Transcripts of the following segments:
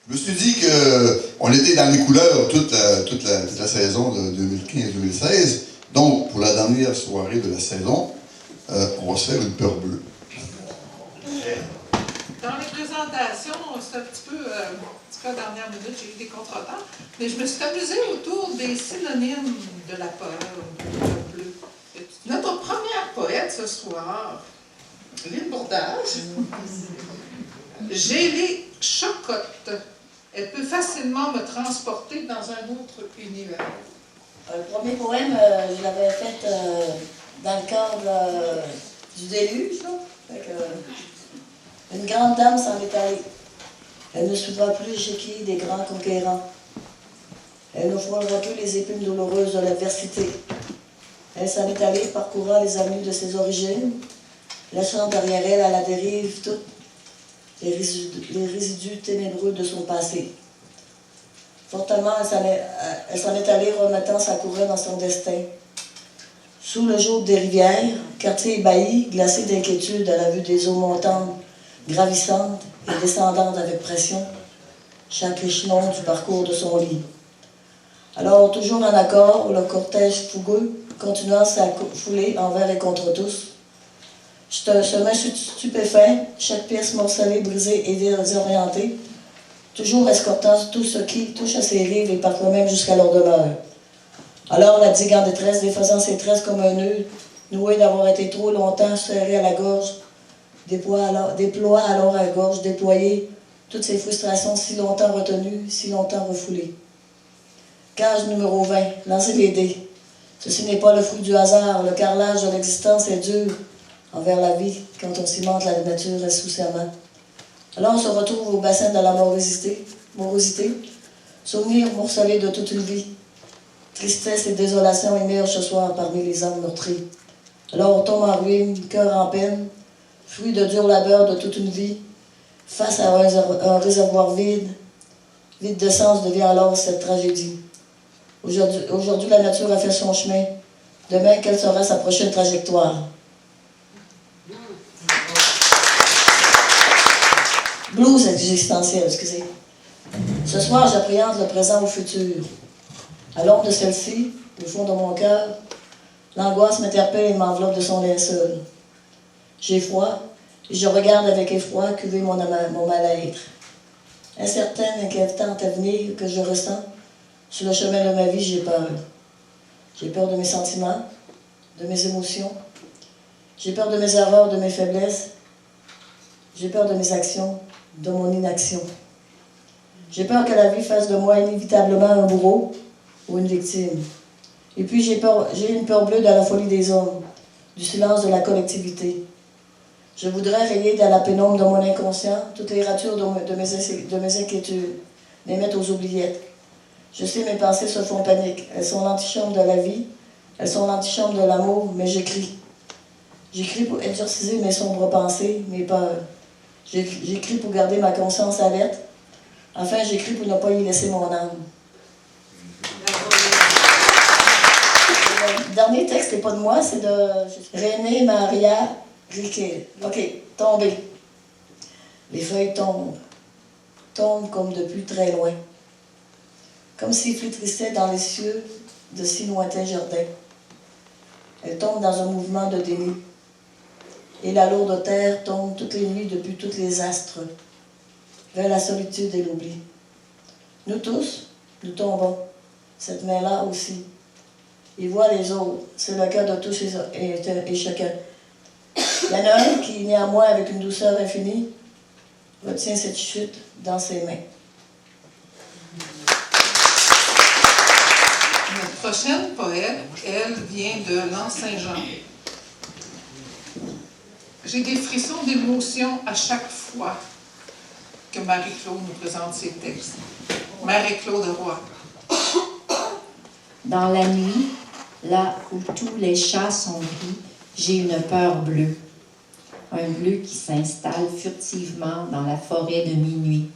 Je me suis dit qu'on était dans les couleurs toute la saison de 2015-2016. Donc, pour la dernière soirée de la saison, on va se faire une peur bleue. Dans les présentations, c'est un petit peu à dernière minute, j'ai eu des contretemps, mais je me suis amusée autour des synonymes de la peur bleue. Notre première poète ce soir, Lynn Bourdage, j'ai les chocottes. Elle peut facilement me transporter dans un autre univers. Le premier poème, je l'avais fait dans le cadre du déluge. Une grande dame s'en est allée. Elle ne suivra plus l'échiquier des grands conquérants. Elle ne frôlera plus les épines douloureuses de l'adversité. Elle s'en est allée parcourant les avenues de ses origines, laissant derrière elle à la dérive toutes les résidus ténébreux de son passé. Fortement, elle s'en est allée remettant sa couronne dans son destin. Sous le joug des rivières, quartier ébahi, glacé d'inquiétude à la vue des eaux montantes, gravissantes et descendantes avec pression, chaque échelon du parcours de son lit. Alors, toujours en accord, le cortège fougueux, continuant sa foulée envers et contre tous, chemin stupéfait, chaque pièce morcelée, brisée et désorientée, toujours escortant tout ce qui touche à ses rives et parfois même jusqu'à leur demeure. Alors la digue en détresse, défaisant ses tresses comme un nœud, noué d'avoir été trop longtemps serré à la gorge, déploie alors à la gorge déployée toutes ses frustrations si longtemps retenues, si longtemps refoulées. Cage numéro 20, lancez les dés. Ceci n'est pas le fruit du hasard, le carrelage de l'existence est dur envers la vie quand on cimente la nature insouciamment. Alors on se retrouve au bassin de la morosité, souvenir morcelé de toute une vie. Tristesse et désolation émergent ce soir parmi les âmes meurtries. Alors on tombe en ruine, cœur en peine, fruit de dur labeur de toute une vie, face à un réservoir vide de sens devient alors cette tragédie. Aujourd'hui, la nature a fait son chemin. Demain, quelle sera sa prochaine trajectoire? Blues existentiel, excusez. Ce soir, j'appréhende le présent au futur. À l'ombre de celle-ci, au fond de mon cœur, l'angoisse m'interpelle et m'enveloppe de son linceul. J'ai froid, et je regarde avec effroi cuver mon mal-être. Incertain, inquiétant avenir que je ressens, sur le chemin de ma vie, j'ai peur. J'ai peur de mes sentiments, de mes émotions. J'ai peur de mes erreurs, de mes faiblesses. J'ai peur de mes actions, de mon inaction. J'ai peur que la vie fasse de moi inévitablement un bourreau ou une victime. Et puis j'ai une peur bleue de la folie des hommes, du silence de la collectivité. Je voudrais rayer dans la pénombre de mon inconscient toutes les ratures de mes inquiétudes, les mettre aux oubliettes. Je sais, mes pensées se font panique. Elles sont l'antichambre de la vie, elles sont l'antichambre de l'amour, mais j'écris. J'écris pour exorciser mes sombres pensées, mes peurs. J'écris pour garder ma conscience alerte. Enfin, j'écris pour ne pas y laisser mon âme. Le dernier texte n'est pas de moi, c'est de René Maria Rilke. OK, tomber. Les feuilles tombent comme depuis très loin. Comme s'ils flétrissaient dans les cieux de si lointains jardins. Elles tombent dans un mouvement de déni. Et la lourde terre tombe toutes les nuits depuis tous les astres, vers la solitude et l'oubli. Nous tous, nous tombons, cette main-là aussi. Il voit les autres, c'est le cas de tous et chacun. Il y en a un qui, néanmoins, avec une douceur infinie, retient cette chute dans ses mains. Notre prochaine poète, elle, vient de l'Anse-Saint-Jean. J'ai des frissons d'émotion à chaque fois que Marie-Claude nous présente ses textes. Marie-Claude Roy. Dans la nuit, là où tous les chats sont gris, j'ai une peur bleue. Un bleu qui s'installe furtivement dans la forêt de minuit,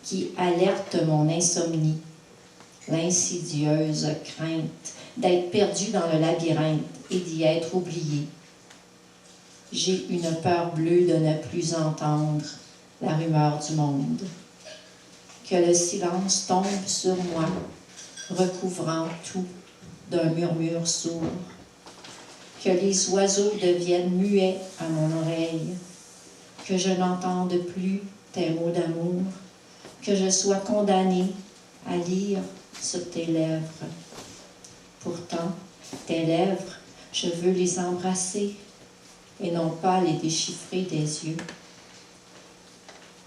qui alerte mon insomnie, l'insidieuse crainte d'être perdu dans le labyrinthe et d'y être oublié. J'ai une peur bleue de ne plus entendre la rumeur du monde, que le silence tombe sur moi, recouvrant tout d'un murmure sourd, que les oiseaux deviennent muets à mon oreille, que je n'entende plus tes mots d'amour, que je sois condamnée à lire sur tes lèvres. Pourtant, tes lèvres, je veux les embrasser et non pas les déchiffrer des yeux.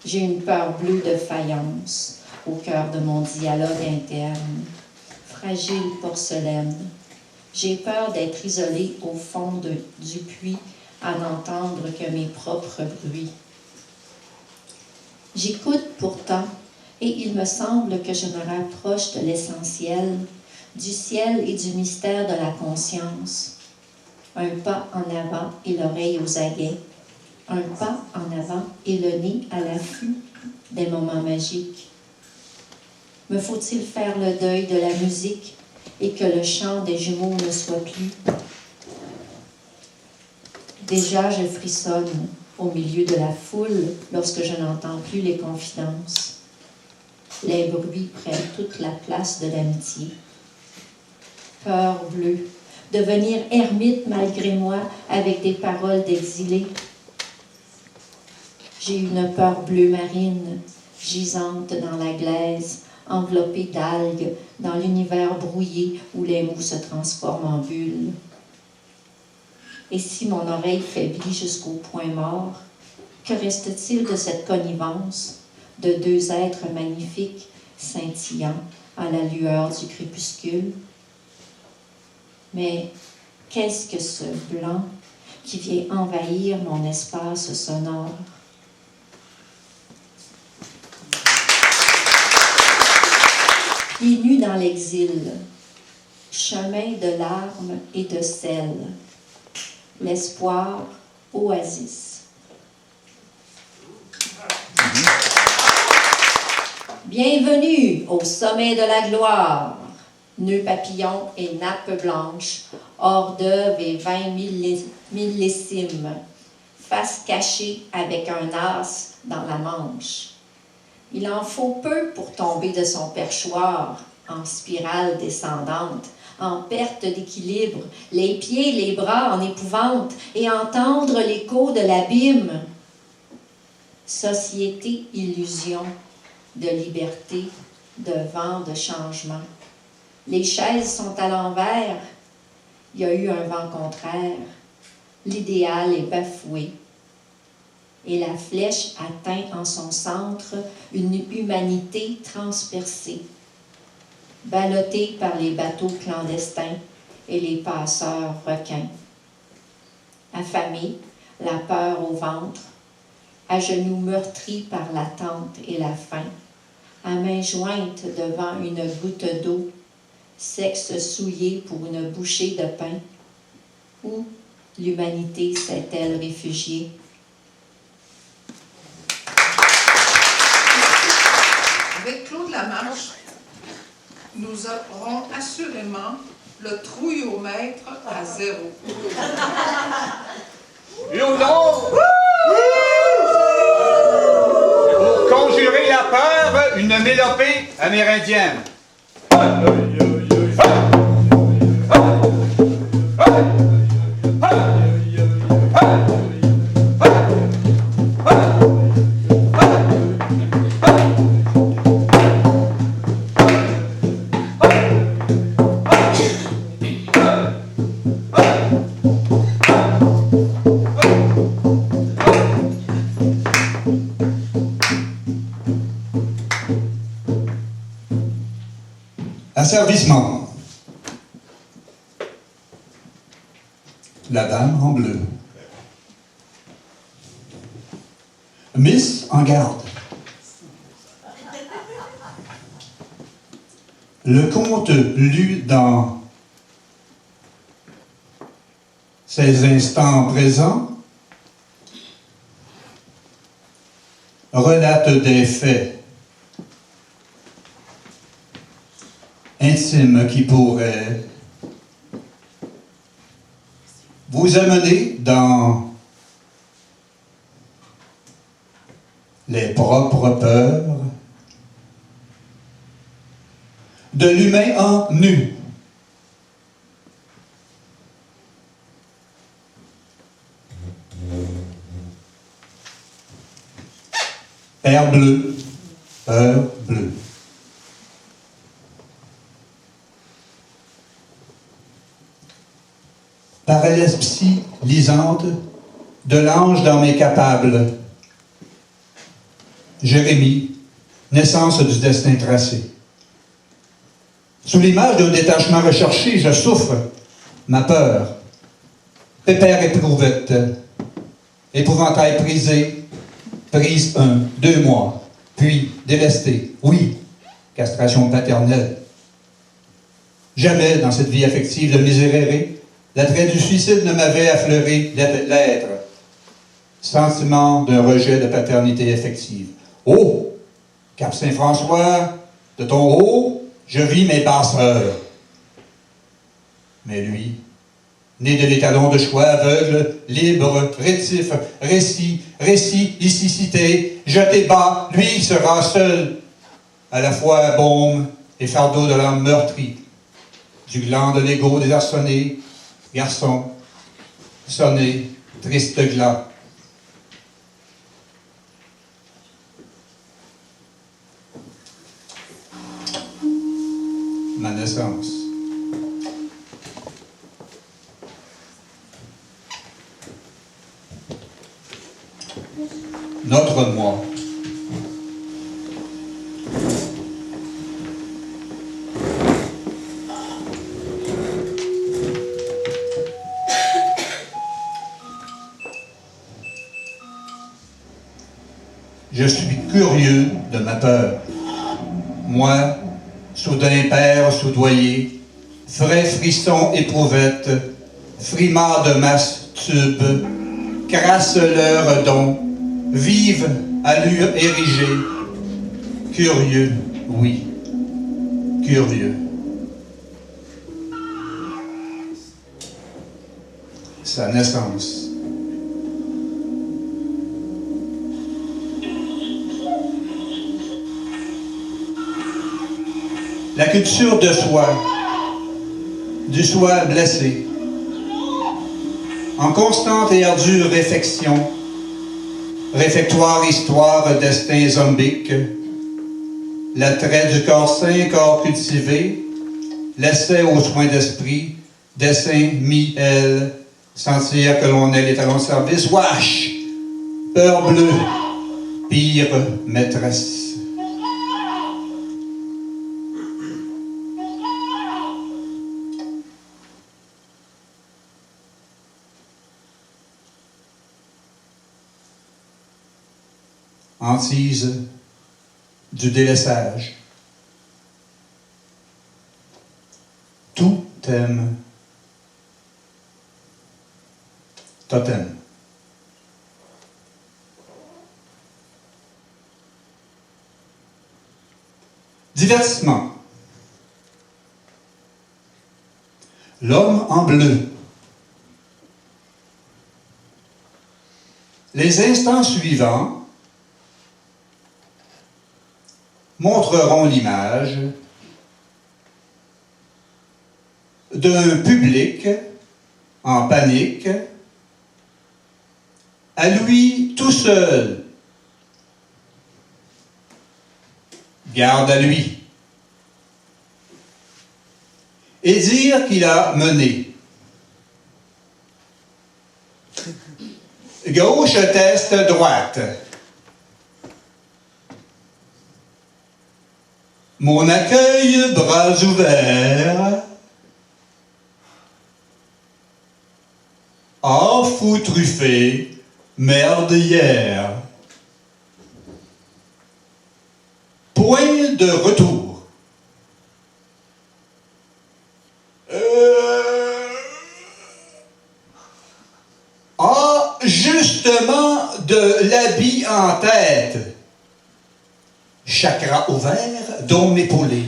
J'ai une peur bleue de faïence au cœur de mon dialogue interne, fragile porcelaine. J'ai peur d'être isolée au fond du puits à n'entendre que mes propres bruits. J'écoute pourtant et il me semble que je me rapproche de l'essentiel, du ciel et du mystère de la conscience. Un pas en avant et l'oreille aux aguets, un pas en avant et le nez à l'affût des moments magiques. Me faut-il faire le deuil de la musique et que le chant des jumeaux ne soit plus? Déjà, je frissonne au milieu de la foule lorsque je n'entends plus les confidences. Les bruits prennent toute la place de l'amitié. Peur bleue, devenir ermite malgré moi avec des paroles d'exilé. J'ai une peur bleue marine, gisante dans la glaise, enveloppée d'algues, dans l'univers brouillé où les mots se transforment en bulles. Et si mon oreille faiblit jusqu'au point mort, que reste-t-il de cette connivence de deux êtres magnifiques, scintillants à la lueur du crépuscule? Mais qu'est-ce que ce blanc qui vient envahir mon espace sonore? Pieds nus dans l'exil, chemin de larmes et de sel, l'espoir, oasis. Bienvenue au sommet de la gloire, nœuds papillons et nappes blanches, hors d'œuvre et 20 millésimes, face cachée avec un as dans la manche. Il en faut peu pour tomber de son perchoir en spirale descendante, en perte d'équilibre, les pieds, les bras en épouvante et entendre l'écho de l'abîme. Société, illusion de liberté, de vent, de changement. Les chaises sont à l'envers, il y a eu un vent contraire, l'idéal est bafoué. Et la flèche atteint en son centre une humanité transpercée, ballottée par les bateaux clandestins et les passeurs requins. Affamée, la peur au ventre, à genoux meurtris par l'attente et la faim, à mains jointes devant une goutte d'eau, sexe souillé pour une bouchée de pain. Où l'humanité s'est-elle réfugiée? Avec Claude Lamarche, nous aurons assurément le trouillomètre à 0. Hurlons! Pour conjurer la peur, une mélopée amérindienne. Asservissement. La dame en bleu. Miss en garde. Le conte lu dans ces instants présents relate des faits intimes qui pourraient vous amener dans les propres peurs de l'humain en nu. Père bleu, heure bleue. Paralepsie lisante de l'ange dans mes capables. Jérémie, naissance du destin tracé. Sous l'image d'un détachement recherché, je souffre ma peur. Pépère éprouvette, épouvantail prisé, prise 1, 2 mois, puis délesté, oui, castration paternelle. Jamais dans cette vie affective de miséréré, l'attrait du suicide ne m'avait affleuré l'être. Sentiment d'un rejet de paternité effective. Oh, Cap Saint-François, de ton haut, je vis mes basseurs. Mais lui, né de l'étalon de choix aveugle, libre, rétif, récit, licicité, jeté bas, lui sera seul, à la fois baume et fardeau de l'âme meurtrie, du gland de l'ego désarçonné, garçon, sonné, triste glas. Ma naissance. Notre moi. Je suis curieux de ma peur. Moi, soudain père soudoyé, frais frisson éprouvette, frimard de masse tube, crasse leur don, vive allure érigée, curieux, oui, curieux. Sa naissance. La culture de soi, du soi blessé, en constante et ardue réflexion, réfectoire, histoire, destin zombique, l'attrait du corps sain, corps cultivé, l'essai aux soins d'esprit, dessin mi-elle, sentir que l'on est les talons de service, wash, peur bleue, pire maîtresse. Hantise du délaissage. Tout aime. Totem. Divertissement. L'homme en bleu. Les instants suivants montreront l'image d'un public en panique, à lui tout seul. Garde à lui. Et dire qu'il a mené. Gauche teste droite. Mon accueil, bras ouverts. Ah, fou truffé, merde hier. Point de retour. Ah, justement de l'habit en tête. Chakra ouvert, dôme épaulé.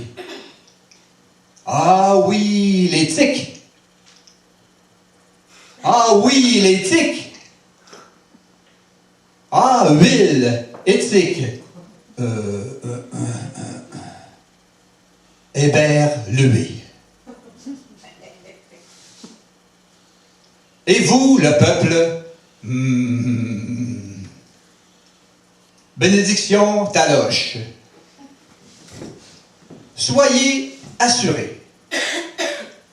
Ah oui, les tics. Ah oui, les tics. Ah, huile, éthique. éberlué. Et vous, le peuple, bénédiction taloche. Soyez assurés.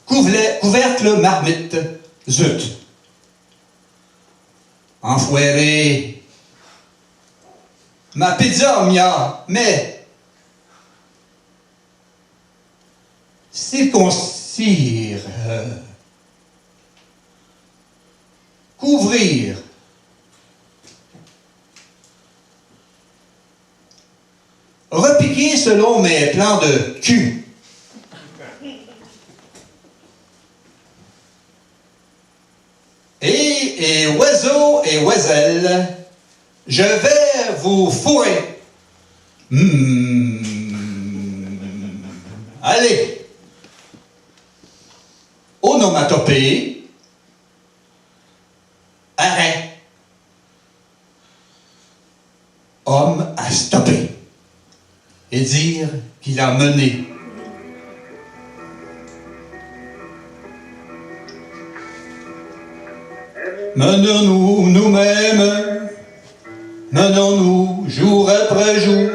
Couvercle marmite, zut. Enfoiré. Ma pizza, mia, mais circoncire, couvrir, repiquer selon mes plans de cul. Et oiseaux et oiselles, je vais vous fourrer. Allez. Onomatopée. Arrêt. Homme à stopper. Et dire qu'il a mené. Menons-nous nous-mêmes, menons-nous jour après jour,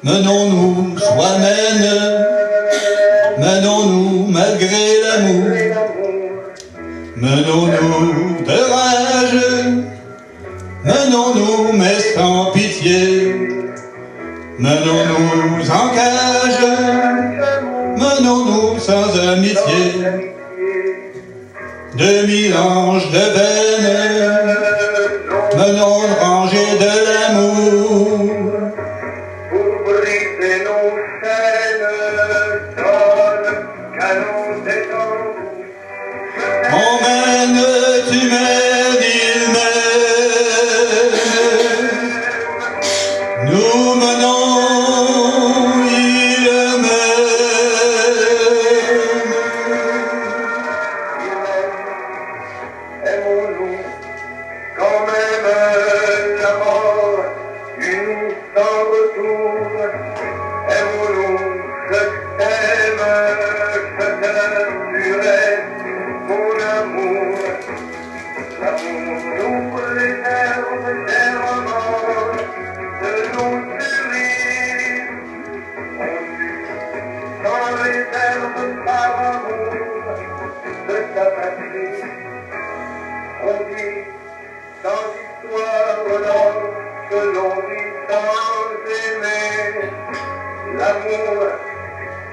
menons-nous soi-même, menons-nous malgré l'amour, menons-nous de rage, menons-nous mais sans pitié, menons-nous en cage, menons-nous sans amitié. 2000 anges de veine, menons une rangée de l'amour. Pour briser nos chaînes, sonne, canon des tambours. On mène, tu mènes, il mène. Nous menons, il mène. Aimons-nous quand même la mort, une sans retour. Aimons-nous, je t'aime, tu restes mon amour. L'amour nous préserve des remords, de nos sourires. On lutte sans réserve par amour de ta patrie. On dit dans l'histoire que l'on dit sans aimer. L'amour,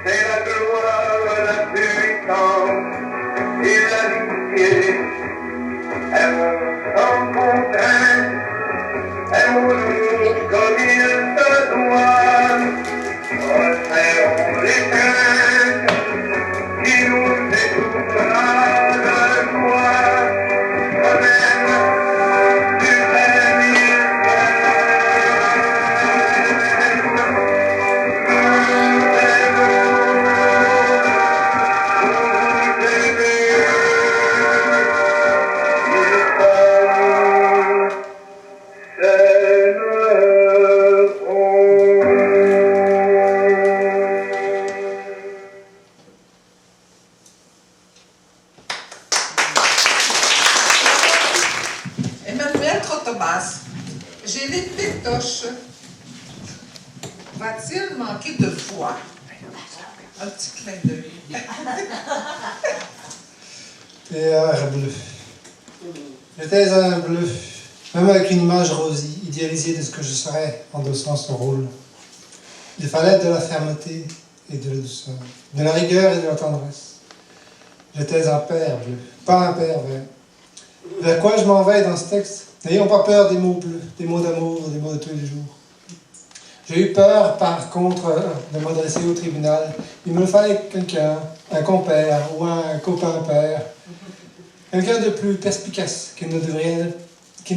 c'est la gloire, la puissance et l'amitié. Aimons sans contrainte, aimons-nous comme il se doit. Resserrons les teintes qui nous étouffera de joie. Emmanuel Trotomas, j'ai les pétoches. Va-t-il manquer de foi? Un petit clin d'œil. Pierre bleu. J'étais un bleu, même avec une image rosée, idéalisée de ce que je serais, endossant ce rôle. Il fallait de la fermeté et de la douceur, de la rigueur et de la tendresse. J'étais un père bleu, pas un père vert. Vers quoi je m'en vais dans ce texte? N'ayons pas peur des mots bleus, des mots d'amour, des mots de tous les jours. J'ai eu peur, par contre, de m'adresser au tribunal. Il me fallait quelqu'un, un compère ou un copain-père. Quelqu'un de plus perspicace, qui ne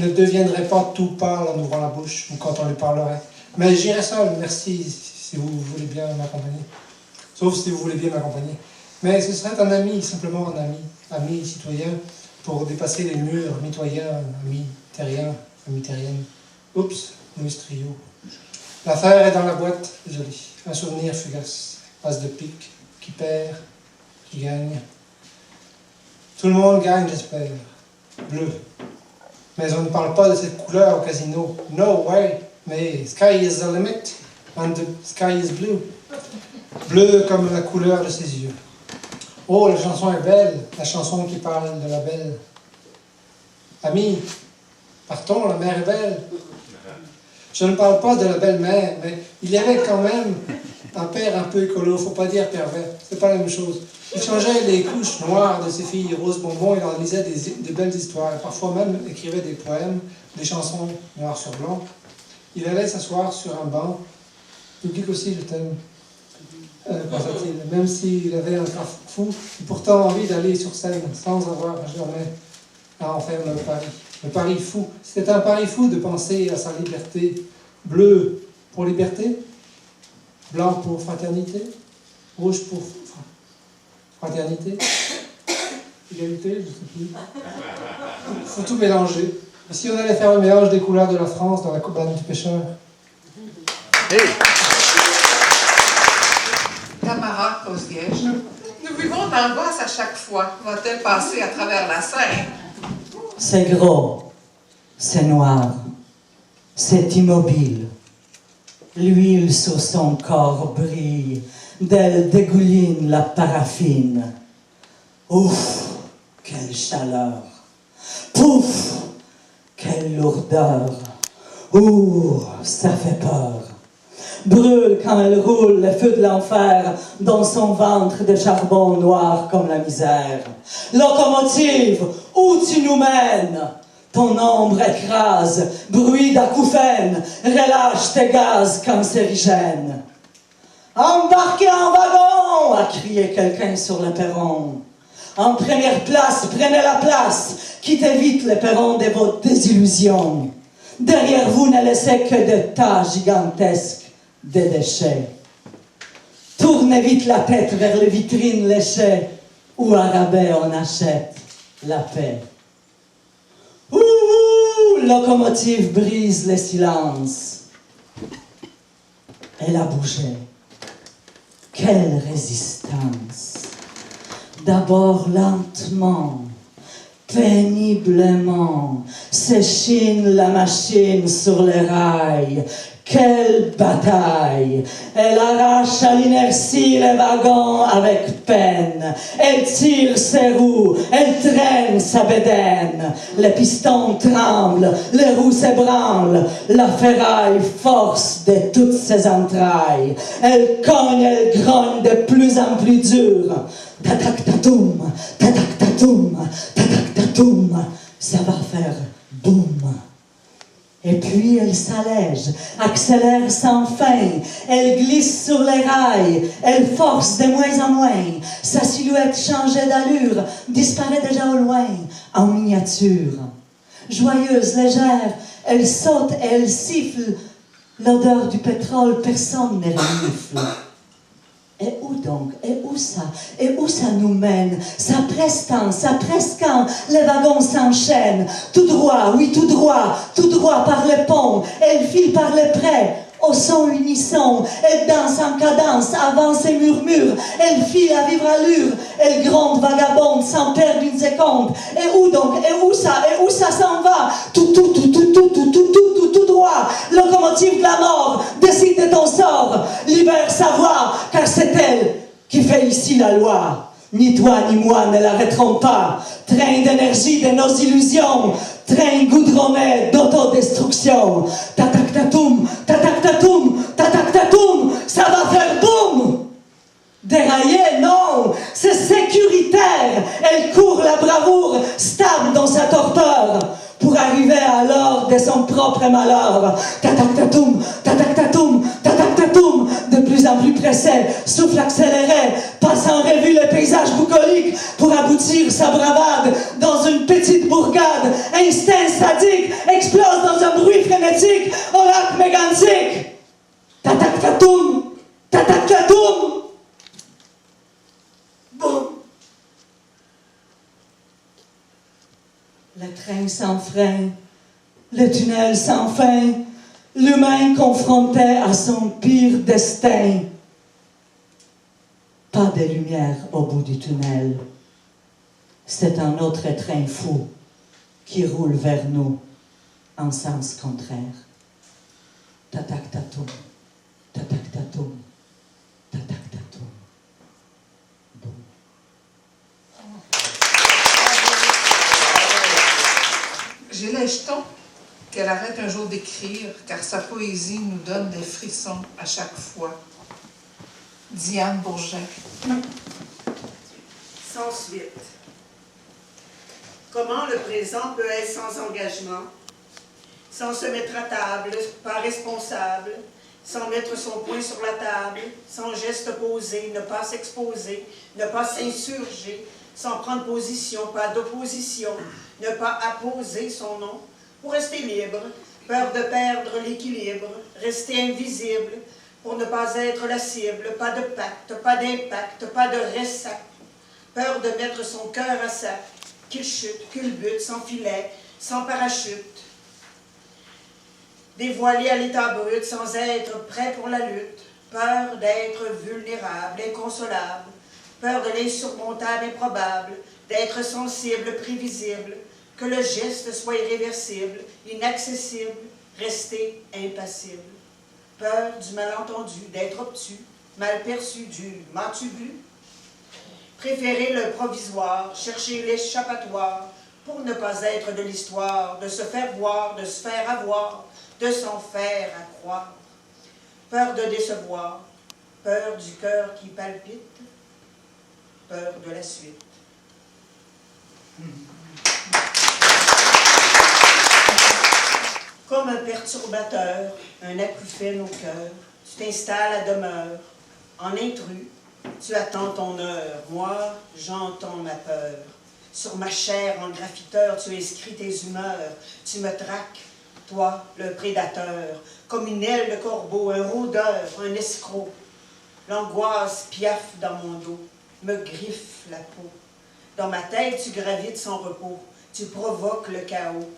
deviendrait pas tout pâle en ouvrant la bouche ou quand on lui parlerait. Mais j'irai seul, merci, si vous voulez bien m'accompagner. Sauf si vous voulez bien m'accompagner. Mais ce serait un ami, simplement un ami. Ami citoyen, pour dépasser les murs mitoyens, ami terrien, ami terrienne. Oups, Louis Trio. L'affaire est dans la boîte, jolie. Un souvenir fugace. as de pique, qui perd, qui gagne. Tout le monde gagne, j'espère. Bleu. Mais on ne parle pas de cette couleur au casino. No way. Mais sky is the limit. And the sky is blue. Bleu comme la couleur de ses yeux. Oh, la chanson est belle. La chanson qui parle de la belle. Amis, partons, la mer est belle. Je ne parle pas de la belle-mère, mais il y avait quand même un père un peu écolo, faut pas dire pervers, c'est pas la même chose. Il changeait les couches noires de ses filles roses bonbons, il leur lisait des belles histoires, parfois même écrivait des poèmes, des chansons noir sur blanc. Il allait s'asseoir sur un banc. Public aussi, je t'aime, pensa-t-il, même s'il avait un cœur fou, et pourtant envie d'aller sur scène, sans avoir jamais à en faire le pari. Le pari fou. C'était un pari fou de penser à sa liberté. Bleu pour liberté, blanc pour fraternité, rouge pour fraternité, égalité, je ne sais plus. Il faut tout mélanger. Et si on allait faire le mélange des couleurs de la France dans la cabane du pêcheur? Tamara Kosgej, nous vivons d'angoisse à chaque fois. Va-t-elle passer à travers la Seine? C'est gros, c'est noir, c'est immobile. L'huile sur son corps brille, d'elle dégouline la paraffine. Ouf, quelle chaleur! Pouf, quelle lourdeur! Ouh, ça fait peur. Brûle quand elle roule le feu de l'enfer dans son ventre de charbon noir comme la misère. Locomotive, où tu nous mènes? Ton ombre écrase, bruit d'acouphènes, relâche tes gaz cancérigènes. Embarquez en wagon, a crié quelqu'un sur le perron. En première place, prenez la place, quittez vite le perron de vos désillusions. Derrière vous ne laissez que de tas gigantesques de déchets. Tournez vite la tête vers les vitrines léchées où à rabais on achète la paix. Ouh, locomotive brise les silences. Elle a bougé. Quelle résistance! D'abord lentement, péniblement, s'échine la machine sur les rails. Quelle bataille! Elle arrache à l'inertie les wagons avec peine. Elle tire ses roues, elle traîne sa bédaine. Les pistons tremblent, les roues s'ébranlent. La ferraille force de toutes ses entrailles. Elle cogne, elle grogne de plus en plus dur. Tatak tatoum, tatak tatoum, tatak tatoum. Ça va faire boum. Et puis elle s'allège, accélère sans fin, elle glisse sur les rails, elle force de moins en moins, sa silhouette changeait d'allure, disparaît déjà au loin, en miniature. Joyeuse, légère, elle saute et elle siffle, l'odeur du pétrole, personne ne renifle. Et où donc? Et où ça? Et où ça nous mène? Ça presse quand les wagons s'enchaînent. Tout droit, oui, tout droit par les ponts. Elle file par les prés, au son unisson. Elle danse en cadence, avance et murmure. Elle file à vive allure. Elle gronde, vagabonde, sans perdre une seconde. Et où donc? Et où ça s'en va? Tout droit. Locomotive de la mort, décide de ton sort. Libère sa voix, car c'est elle qui fait ici la loi. Ni toi ni moi ne l'arrêterons pas. Train d'énergie de nos illusions. Train goudronné d'autodestruction. Tatak tatoum, tatak tatoum, tatak tatoum. Ça va faire boum. Dérailler, non, c'est sécuritaire. Elle court la bravoure, stable dans sa torpeur, pour arriver à l'or de son propre malheur. Tatak tatoum, tatak tatoum, tatak tatoum. De plus en plus pressé, souffle accéléré, passe en revue le paysage bucolique pour aboutir sa bravade dans une petite bourgade. Instinct sadique explose dans un bruit frénétique au lac mégantique. Tatak tatoum, tatak tatoum. Boum. Le train sans frein, le tunnel sans fin, l'humain confronté à son pire destin. pas de lumière au bout du tunnel. C'est un autre train fou qui roule vers nous en sens contraire. Tatak tatum, tatak tatum, tatak tatum. Boum. J'ai le jeton qu'elle arrête un jour d'écrire, car sa poésie nous donne des frissons à chaque fois. Diane Bourget. Sans suite. Comment le présent peut être sans engagement, sans se mettre à table, pas responsable, sans mettre son poing sur la table, sans geste posé, ne pas s'exposer, ne pas s'insurger, sans prendre position, pas d'opposition, ne pas apposer son nom, pour rester libre, peur de perdre l'équilibre, rester invisible, pour ne pas être la cible, pas de pacte, pas d'impact, pas de ressac, peur de mettre son cœur à sac, qu'il chute, culbute, sans filet, sans parachute, dévoilé à l'état brut, sans être prêt pour la lutte, peur d'être vulnérable, inconsolable, peur de l'insurmontable, improbable, d'être sensible, prévisible, que le geste soit irréversible, inaccessible, rester impassible. Peur du malentendu, d'être obtus, mal perçu du « m'as-tu vu ?» Préférer le provisoire, chercher l'échappatoire, pour ne pas être de l'histoire, de se faire voir, de se faire avoir, de s'en faire à croire. Peur de décevoir, peur du cœur qui palpite, peur de la suite. Comme un perturbateur, un acouphène au cœur, tu t'installes à demeure, en intrus, tu attends ton heure, moi j'entends ma peur. Sur ma chair en graffiteur, tu inscris tes humeurs, tu me traques, toi le prédateur, comme une aile de corbeau, un rôdeur, un escroc. L'angoisse piaffe dans mon dos, me griffe la peau. Dans ma tête, tu gravites sans repos, tu provoques le chaos.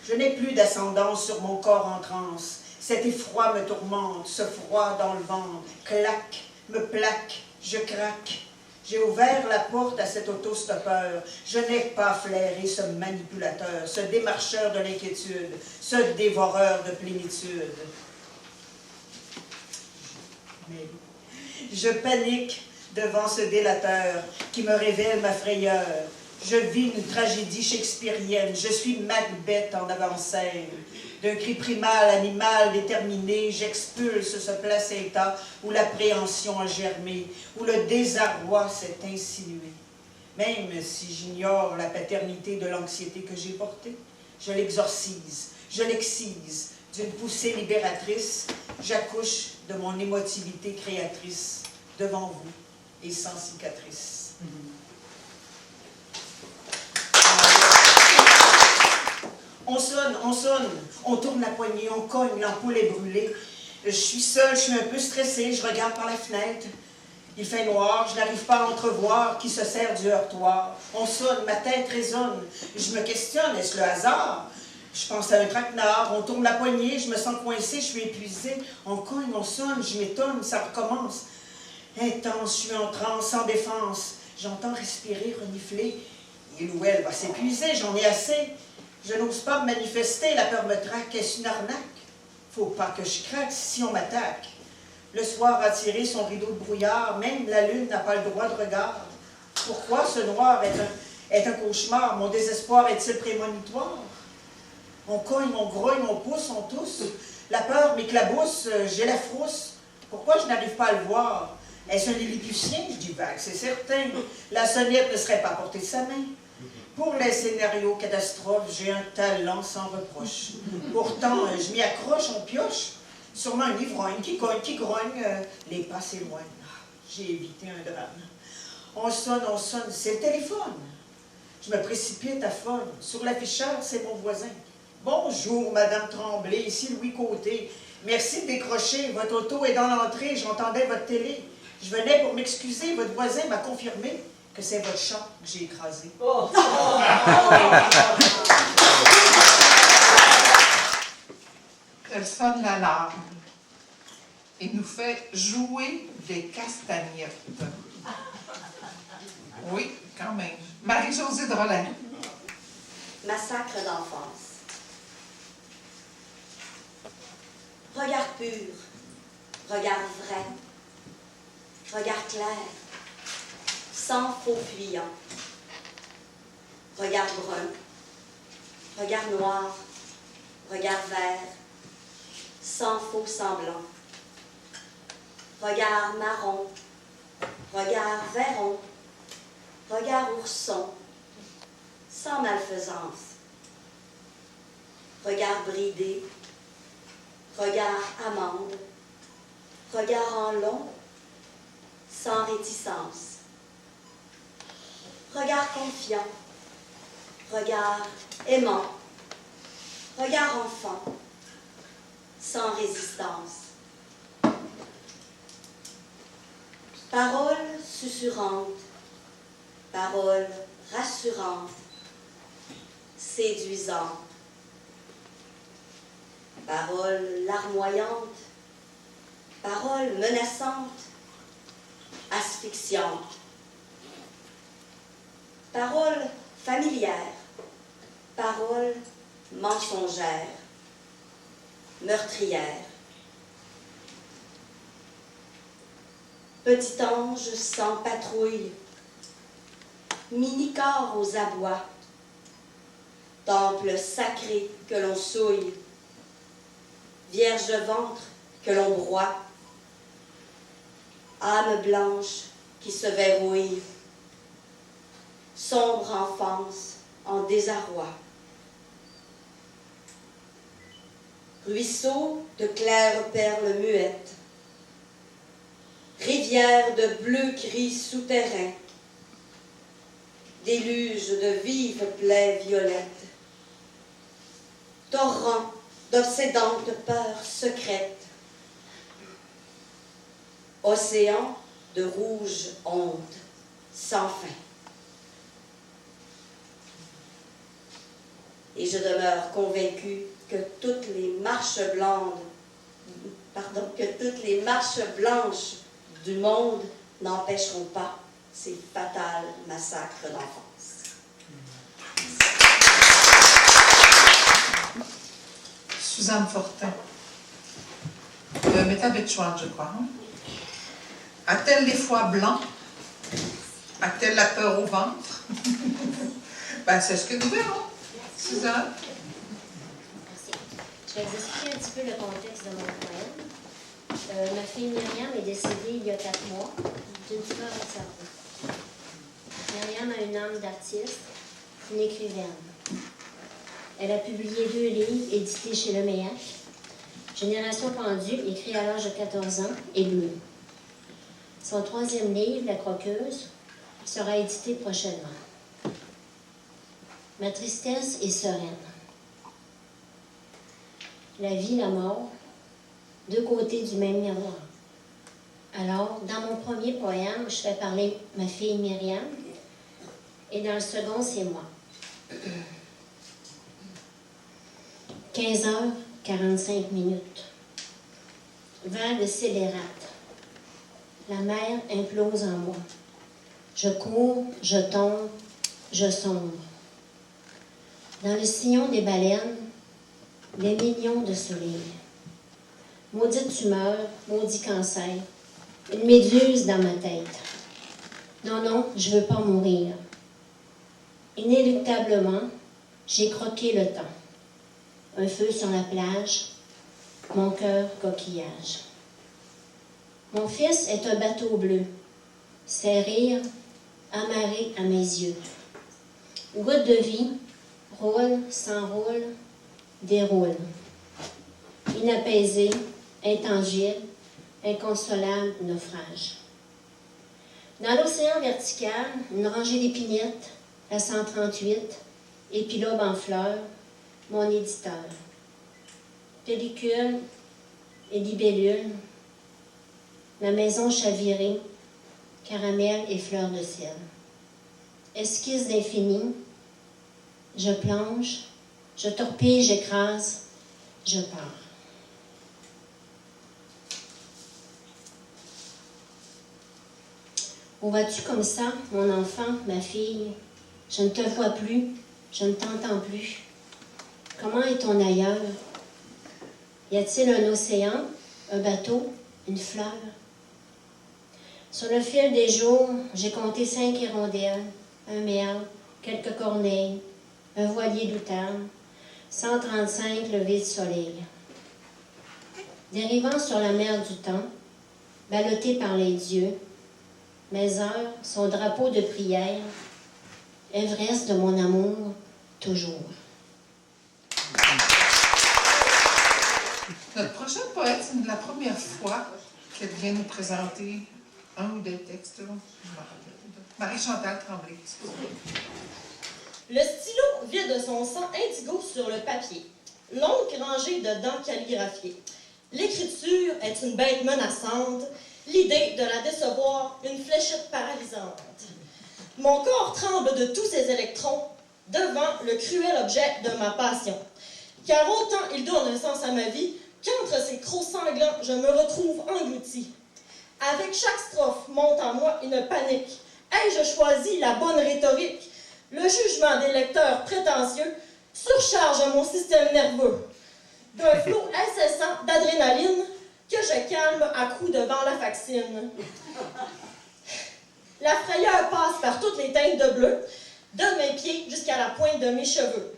Je n'ai plus d'ascendance sur mon corps en transe. Cet effroi me tourmente, ce froid dans le ventre, claque, me plaque, je craque. J'ai ouvert la porte à cet autostoppeur. Je n'ai pas flairé ce manipulateur, ce démarcheur de l'inquiétude, ce dévoreur de plénitude. Mais je panique devant ce délateur qui me révèle ma frayeur. Je vis une tragédie shakespearienne, je suis Macbeth en avant-scène. D'un cri primal, animal, déterminé, j'expulse ce placenta où l'appréhension a germé, où le désarroi s'est insinué. Même si j'ignore la paternité de l'anxiété que j'ai portée, je l'exorcise, je l'excise. D'une poussée libératrice, j'accouche de mon émotivité créatrice devant vous et sans cicatrice. On sonne, on tourne la poignée, on cogne, l'ampoule est brûlée. Je suis seule, je suis un peu stressée, je regarde par la fenêtre. Il fait noir, je n'arrive pas à entrevoir qui se sert du heurtoir. On sonne, ma tête résonne. Je me questionne, est-ce le hasard? Je pense à un traquenard, on tourne la poignée, je me sens coincée, je suis épuisée. On cogne, on sonne, je m'étonne, ça recommence. Intense, je suis en transe, sans défense. J'entends respirer, renifler. Il ou elle va s'épuiser, j'en ai assez. Je n'ose pas me manifester, la peur me traque. Est-ce une arnaque? Faut pas que je craque si on m'attaque. Le soir a tiré son rideau de brouillard, même la lune n'a pas le droit de regard. Pourquoi ce noir est un cauchemar? Mon désespoir est-il prémonitoire? On cogne, on grogne, on pousse, on tousse. La peur m'éclabousse, j'ai la frousse. Pourquoi je n'arrive pas à le voir? Est-ce un lilliputien? Je dis vague, c'est certain. La sonnette ne serait pas à portée de sa main. Pour les scénarios catastrophes, j'ai un talent sans reproche. Pourtant, je m'y accroche, on pioche. Sûrement un ivrogne qui cogne, qui grogne, les pas s'éloignent. J'ai évité un drame. On sonne, c'est le téléphone. Je me précipite à folle. Sur l'afficheur, c'est mon voisin. Bonjour, Madame Tremblay, ici Louis Côté. Merci de décrocher. Votre auto est dans l'entrée, j'entendais votre télé. Je venais pour m'excuser, votre voisin m'a confirmé que c'est votre chat que j'ai écrasé. Oh. Elle sonne l'alarme et nous fait jouer des castagnettes. Oui, quand même. Marie-Josée Drolin. Massacre d'enfance. Regard pur, regard vrai, regard clair, sans faux fuyant. Regard brun, regard noir, regard vert, sans faux semblant. Regard marron, regard vairon, regard ourson, sans malfaisance. Regard bridé, regard amande, regard en long, sans réticence. Regard confiant, regard aimant, regard enfant, sans résistance. Parole susurrante, parole rassurante, séduisante. Parole larmoyante, parole menaçante, asphyxiante. Parole familière, parole mensongère, meurtrière. Petit ange sans patrouille, mini-corps aux abois, temple sacré que l'on souille, vierge ventre que l'on broie, âme blanche qui se verrouille, sombre enfance en désarroi. Ruisseau de claires perles muettes, rivière de bleu gris souterrain, déluge de vives plaies violettes, torrent d'obsédantes peurs secrètes, océan de rouge honte sans fin. Et je demeure convaincue que toutes les marches blanches du monde n'empêcheront pas ces fatals massacres d'enfance. Suzanne Fortin. De Métabetchouan, je crois. Hein? A-t-elle les foies blancs? A-t-elle la peur au ventre? Ben, c'est ce que nous verrons. Suzanne? Merci. Je vais vous expliquer un petit peu le contexte de mon poème. Ma fille Myriam est décédée il y a 4 mois d'une tumeur au cerveau. Myriam a une âme d'artiste, une écrivaine. Elle a publié 2 livres édités chez Le Méac. Génération pendue, écrit à l'âge de 14 ans, et Bleu. Son 3e livre, La Croqueuse, sera édité prochainement. Ma tristesse est sereine. La vie, la mort, 2 côtés du même miroir. Alors, dans mon premier poème, je fais parler ma fille Myriam, et dans le second, c'est moi. 15h45. Vague scélérate. La mer implose en moi. Je cours, je tombe, je sombre. Dans le sillon des baleines, des millions de soleils. Maudite tumeur, maudit cancer, une méduse dans ma tête. Non, non, je veux pas mourir. Inéluctablement, j'ai croqué le temps. Un feu sur la plage, mon cœur coquillage. Mon fils est un bateau bleu, ses rires amarrés à mes yeux. Goutte de vie, roule, s'enroule, déroule. Inapaisé, intangible, inconsolable naufrage. Dans l'océan vertical, une rangée d'épinettes, la 138, épilobe en fleurs, mon éditeur. Pellicule et libellule, ma maison chavirée, caramel et fleurs de ciel. Esquisse d'infini, je plonge, je torpille, j'écrase, je pars. Où vas-tu comme ça, mon enfant, ma fille? Je ne te vois plus, je ne t'entends plus. Comment est ton ailleurs? Y a-t-il un océan, un bateau, une fleur? Sur le fil des jours, j'ai compté 5 hirondelles, un merle, quelques corneilles, un voilier d'outarde, 135 levées de soleil. Dérivant sur la mer du temps, ballottée par les dieux, mes heures sont drapeaux de prière, Everest de mon amour, toujours. Notre prochaine poète, c'est la première fois qu'elle vient nous présenter un ou des textes. Là. Marie-Chantal Tremblay. Le stylo vide son sang indigo sur le papier, l'encre rangée de dents calligraphiées. L'écriture est une bête menaçante, l'idée de la décevoir, une fléchette paralysante. Mon corps tremble de tous ses électrons devant le cruel objet de ma passion. Car autant il donne un sens à ma vie, qu'entre ses crocs sanglants, je me retrouve englouti. Avec chaque strophe monte en moi une panique. Ai-je choisi la bonne rhétorique? Le jugement des lecteurs prétentieux surcharge mon système nerveux. D'un flot incessant d'adrénaline que je calme à coups de venlafaxine. La frayeur passe par toutes les teintes de bleu, de mes pieds jusqu'à la pointe de mes cheveux.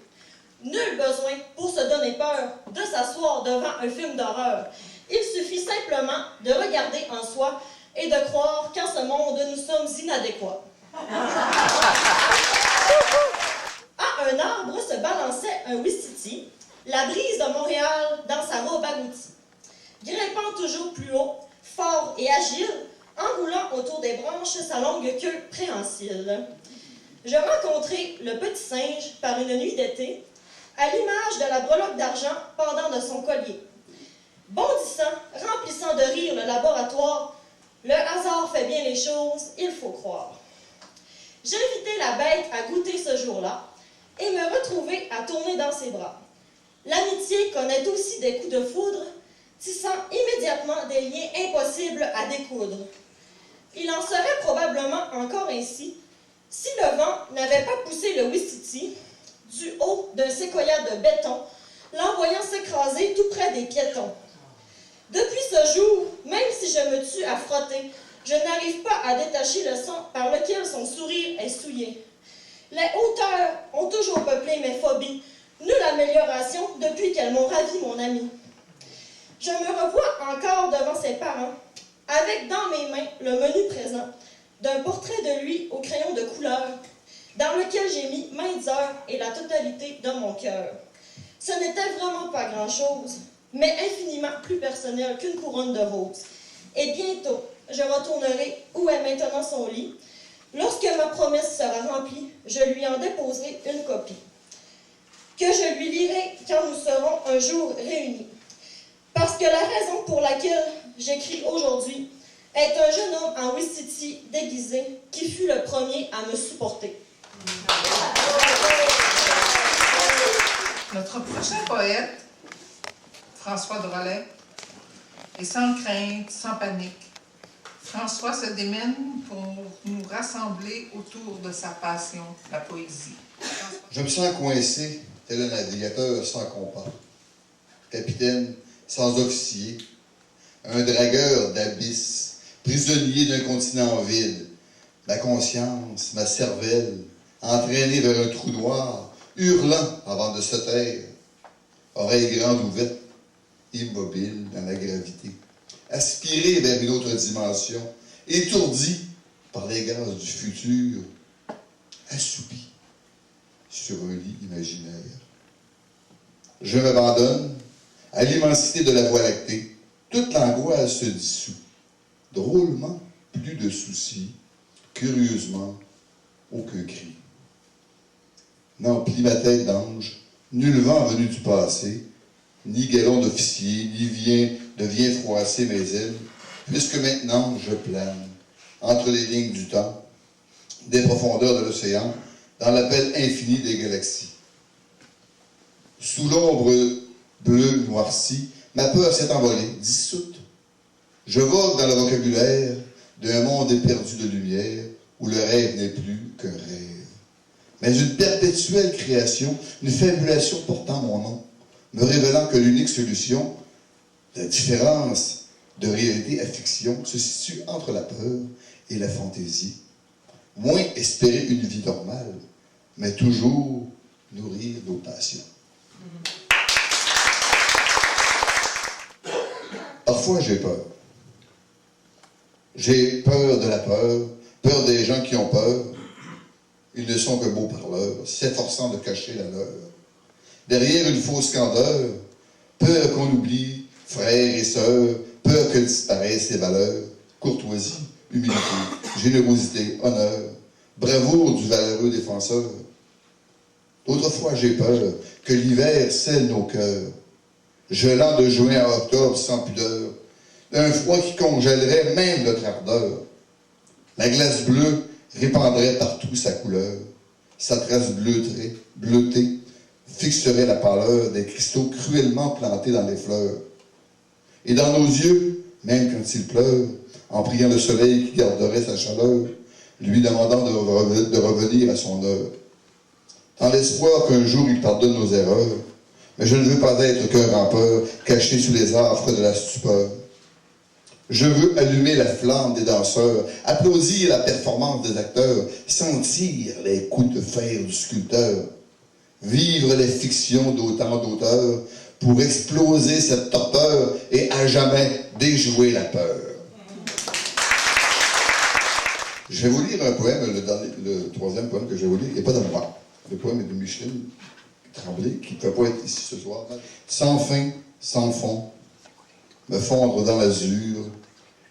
Nul besoin, pour se donner peur, de s'asseoir devant un film d'horreur. Il suffit simplement de regarder en soi et de croire qu'en ce monde, nous sommes inadéquats. À un arbre se balançait un ouistiti, la brise de Montréal dans sa robe agoutie. Grimpant toujours plus haut, fort et agile, enroulant autour des branches sa longue queue préhensile. Je rencontrai le petit singe par une nuit d'été, à l'image de la breloque d'argent pendant de son collier. Bondissant, remplissant de rire le laboratoire, le hasard fait bien les choses, il faut croire. J'invitai la bête à goûter ce jour-là et me retrouver à tourner dans ses bras. L'amitié connaît aussi des coups de foudre, tissant immédiatement des liens impossibles à découdre. Il en serait probablement encore ainsi si le vent n'avait pas poussé le ouistiti du haut d'un séquoia de béton, l'envoyant s'écraser tout près des piétons. Depuis ce jour, même si je me tue à frotter, je n'arrive pas à détacher le son par lequel son sourire est souillé. Les hauteurs ont toujours peuplé mes phobies, nulle amélioration depuis qu'elles m'ont ravi mon ami. Je me revois encore devant ses parents, avec dans mes mains le menu présent d'un portrait de lui au crayon de couleur, dans lequel j'ai mis maintes heures et la totalité de mon cœur. Ce n'était vraiment pas grand-chose, mais infiniment plus personnel qu'une couronne de roses. Et bientôt, je retournerai où est maintenant son lit. Lorsque ma promesse sera remplie, je lui en déposerai une copie, que je lui lirai quand nous serons un jour réunis. Parce que la raison pour laquelle j'écris aujourd'hui est un jeune homme en ouistiti déguisé qui fut le premier à me supporter. Notre prochain poète, François Drolet, et sans crainte, sans panique, François se démène pour nous rassembler autour de sa passion, la poésie. Je me sens coincé, tel un navigateur sans compas, capitaine sans officier, un dragueur d'abysse, prisonnier d'un continent vide, ma conscience, ma cervelle, entraînée vers un trou noir, hurlant avant de se taire, oreilles grandes ouvertes, immobile dans la gravité, aspiré vers une autre dimension, étourdi par les gaz du futur, assoupi sur un lit imaginaire. Je m'abandonne à l'immensité de la Voie lactée. Toute l'angoisse se dissout. Drôlement, plus de soucis. Curieusement, aucun cri. N'emplit ma tête d'ange, nul vent venu du passé, ni galon d'officier, ne vient froisser mes ailes, puisque maintenant je plane, entre les lignes du temps, des profondeurs de l'océan, dans l'appel infini des galaxies. Sous l'ombre bleue noircie, ma peur s'est envolée, dissoute. Je vogue dans le vocabulaire d'un monde éperdu de lumière, où le rêve n'est plus qu'un rêve. Mais une perpétuelle création, une fabulation portant mon nom, me révélant que l'unique solution, la différence de réalité à fiction, se situe entre la peur et la fantaisie. Moins espérer une vie normale, mais toujours nourrir nos passions. Parfois, j'ai peur. J'ai peur de la peur, peur des gens qui ont peur. Ils ne sont que beaux parleurs, s'efforçant de cacher la leur. Derrière une fausse candeur, peur qu'on oublie, frères et sœurs, peur que disparaissent les valeurs, courtoisie, humilité, générosité, honneur, bravoure du valeureux défenseur. Autrefois, j'ai peur que l'hiver scelle nos cœurs, gelant de juin à octobre sans pudeur, d'un froid qui congèlerait même notre ardeur. La glace bleue répandrait partout sa couleur, sa trace bleutée, fixerait la pâleur des cristaux cruellement plantés dans les fleurs. Et dans nos yeux, même quand il pleure, en priant le soleil qui garderait sa chaleur, lui demandant de revenir à son heure. Dans l'espoir qu'un jour il pardonne nos erreurs, mais je ne veux pas être qu'un rampeur caché sous les affres de la stupeur. Je veux allumer la flamme des danseurs, applaudir la performance des acteurs, sentir les coups de fer du sculpteur, vivre les fictions d'autant d'auteurs pour exploser cette torpeur et à jamais déjouer la peur. Je vais vous lire un poème, le troisième poème que je vais vous lire, il n'est pas de moi. Le poème est de Micheline Tremblay, qui ne peut pas être ici ce soir. Sans fin, sans fond, me fondre dans l'azur,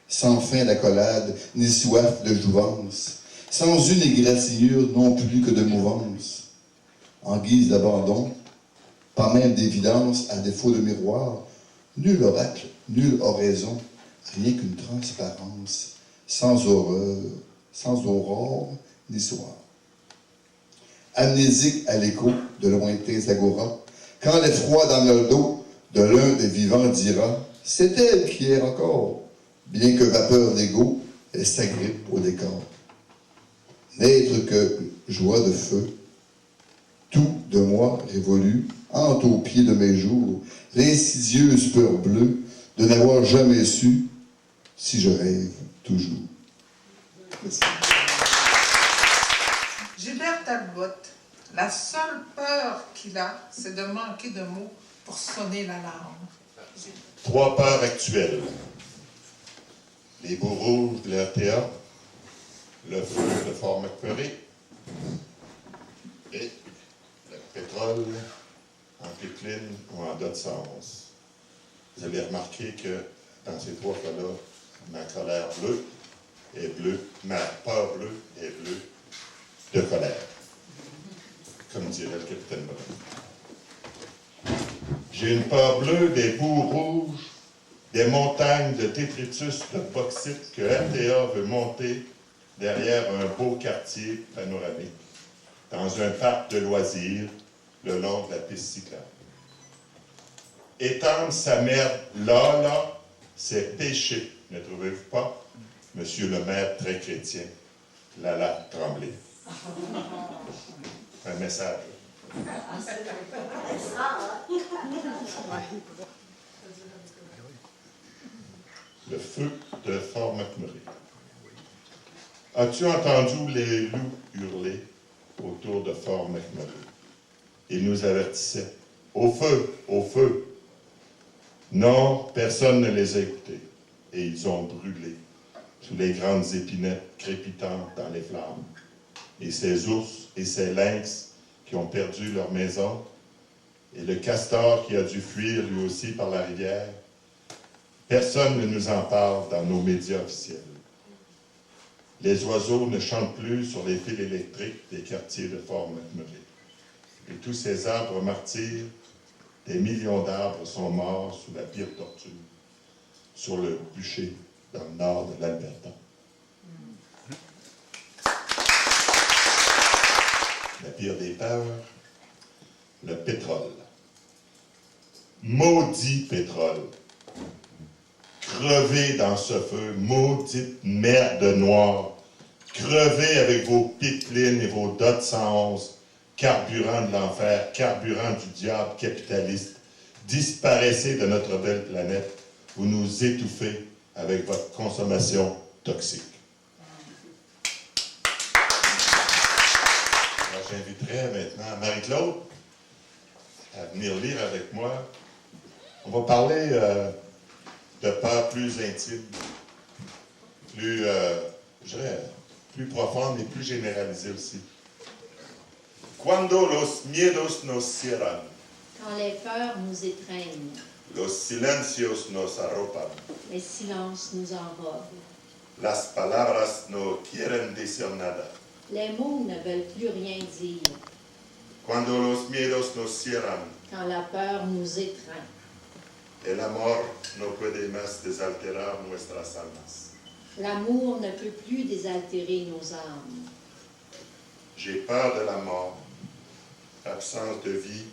sans fin d'accolade, ni soif de jouvence, sans une égratignure non plus que de mouvance. En guise d'abandon, pas même d'évidence, à défaut de miroir, nul oracle, nulle oraison, rien qu'une transparence, sans horreur, sans aurore, ni soir. Amnésique à l'écho de lointains agoras, quand l'effroi dans le dos de l'un des vivants dira « C'est elle qui est encore », bien que vapeur d'ego, elle s'agrippe au décor. N'être que joie de feu, tout de moi révolu, hante aux pieds de mes jours, l'insidieuse peur bleue de n'avoir jamais su si je rêve toujours. Merci. Gilbert Talbot, la seule peur qu'il a, c'est de manquer de mots pour sonner l'alarme. 3 peurs actuelles. Les bourreaux de l'RTA, le feu de Fort McMurray et le pétrole en pipeline ou en d'autres sens. Vous avez remarqué que dans ces 3 cas-là, ma colère bleue est bleue, ma peur bleue est bleue de colère, comme dirait le capitaine Morin. J'ai une peur bleue des boues rouges, des montagnes de détritus de bauxite que RTA veut monter derrière un beau quartier panoramique, dans un parc de loisirs le long de la piste cyclable. Étendre sa merde là, c'est péché, ne trouvez-vous pas, Monsieur le maire très chrétien, Lala Tremblay. Un message. Le feu de Fort McMurray. As-tu entendu les loups hurler autour de Fort McMurray? Ils nous avertissaient. Au feu, au feu. Non, personne ne les a écoutés. Et ils ont brûlé sous les grandes épinettes crépitantes dans les flammes. Et ces ours et ces lynx qui ont perdu leur maison, et le castor qui a dû fuir lui aussi par la rivière, personne ne nous en parle dans nos médias officiels. Les oiseaux ne chantent plus sur les fils électriques des quartiers de Fort McMurray. Et tous ces arbres martyrs, des millions d'arbres sont morts sous la pire torture, sur le bûcher dans le nord de l'Alberta. La pire des peurs, le pétrole. Maudit pétrole. Crevez dans ce feu, maudite merde noire. Crevez avec vos pipelines et vos DOT 111, carburant de l'enfer, carburant du diable capitaliste. Disparaissez de notre belle planète. Vous nous étouffez avec votre consommation toxique. Alors, j'inviterai maintenant Marie-Claude à venir lire avec moi. On va parler de peur plus intime, plus, je dirais, plus profonde et plus généralisée aussi. Cuando los miedos nos cierran, Quand les peurs nous étreignent, los silencios nos arropan, les silences nous enrobent, las palabras no quieren decir nada. les mots ne veulent plus rien dire. Cuando los miedos nos cierran, Quand la peur nous étreint, el amor no puede más desalterar nuestras almas. l'amour ne peut plus désaltérer nos âmes. J'ai peur de la mort, absence de vie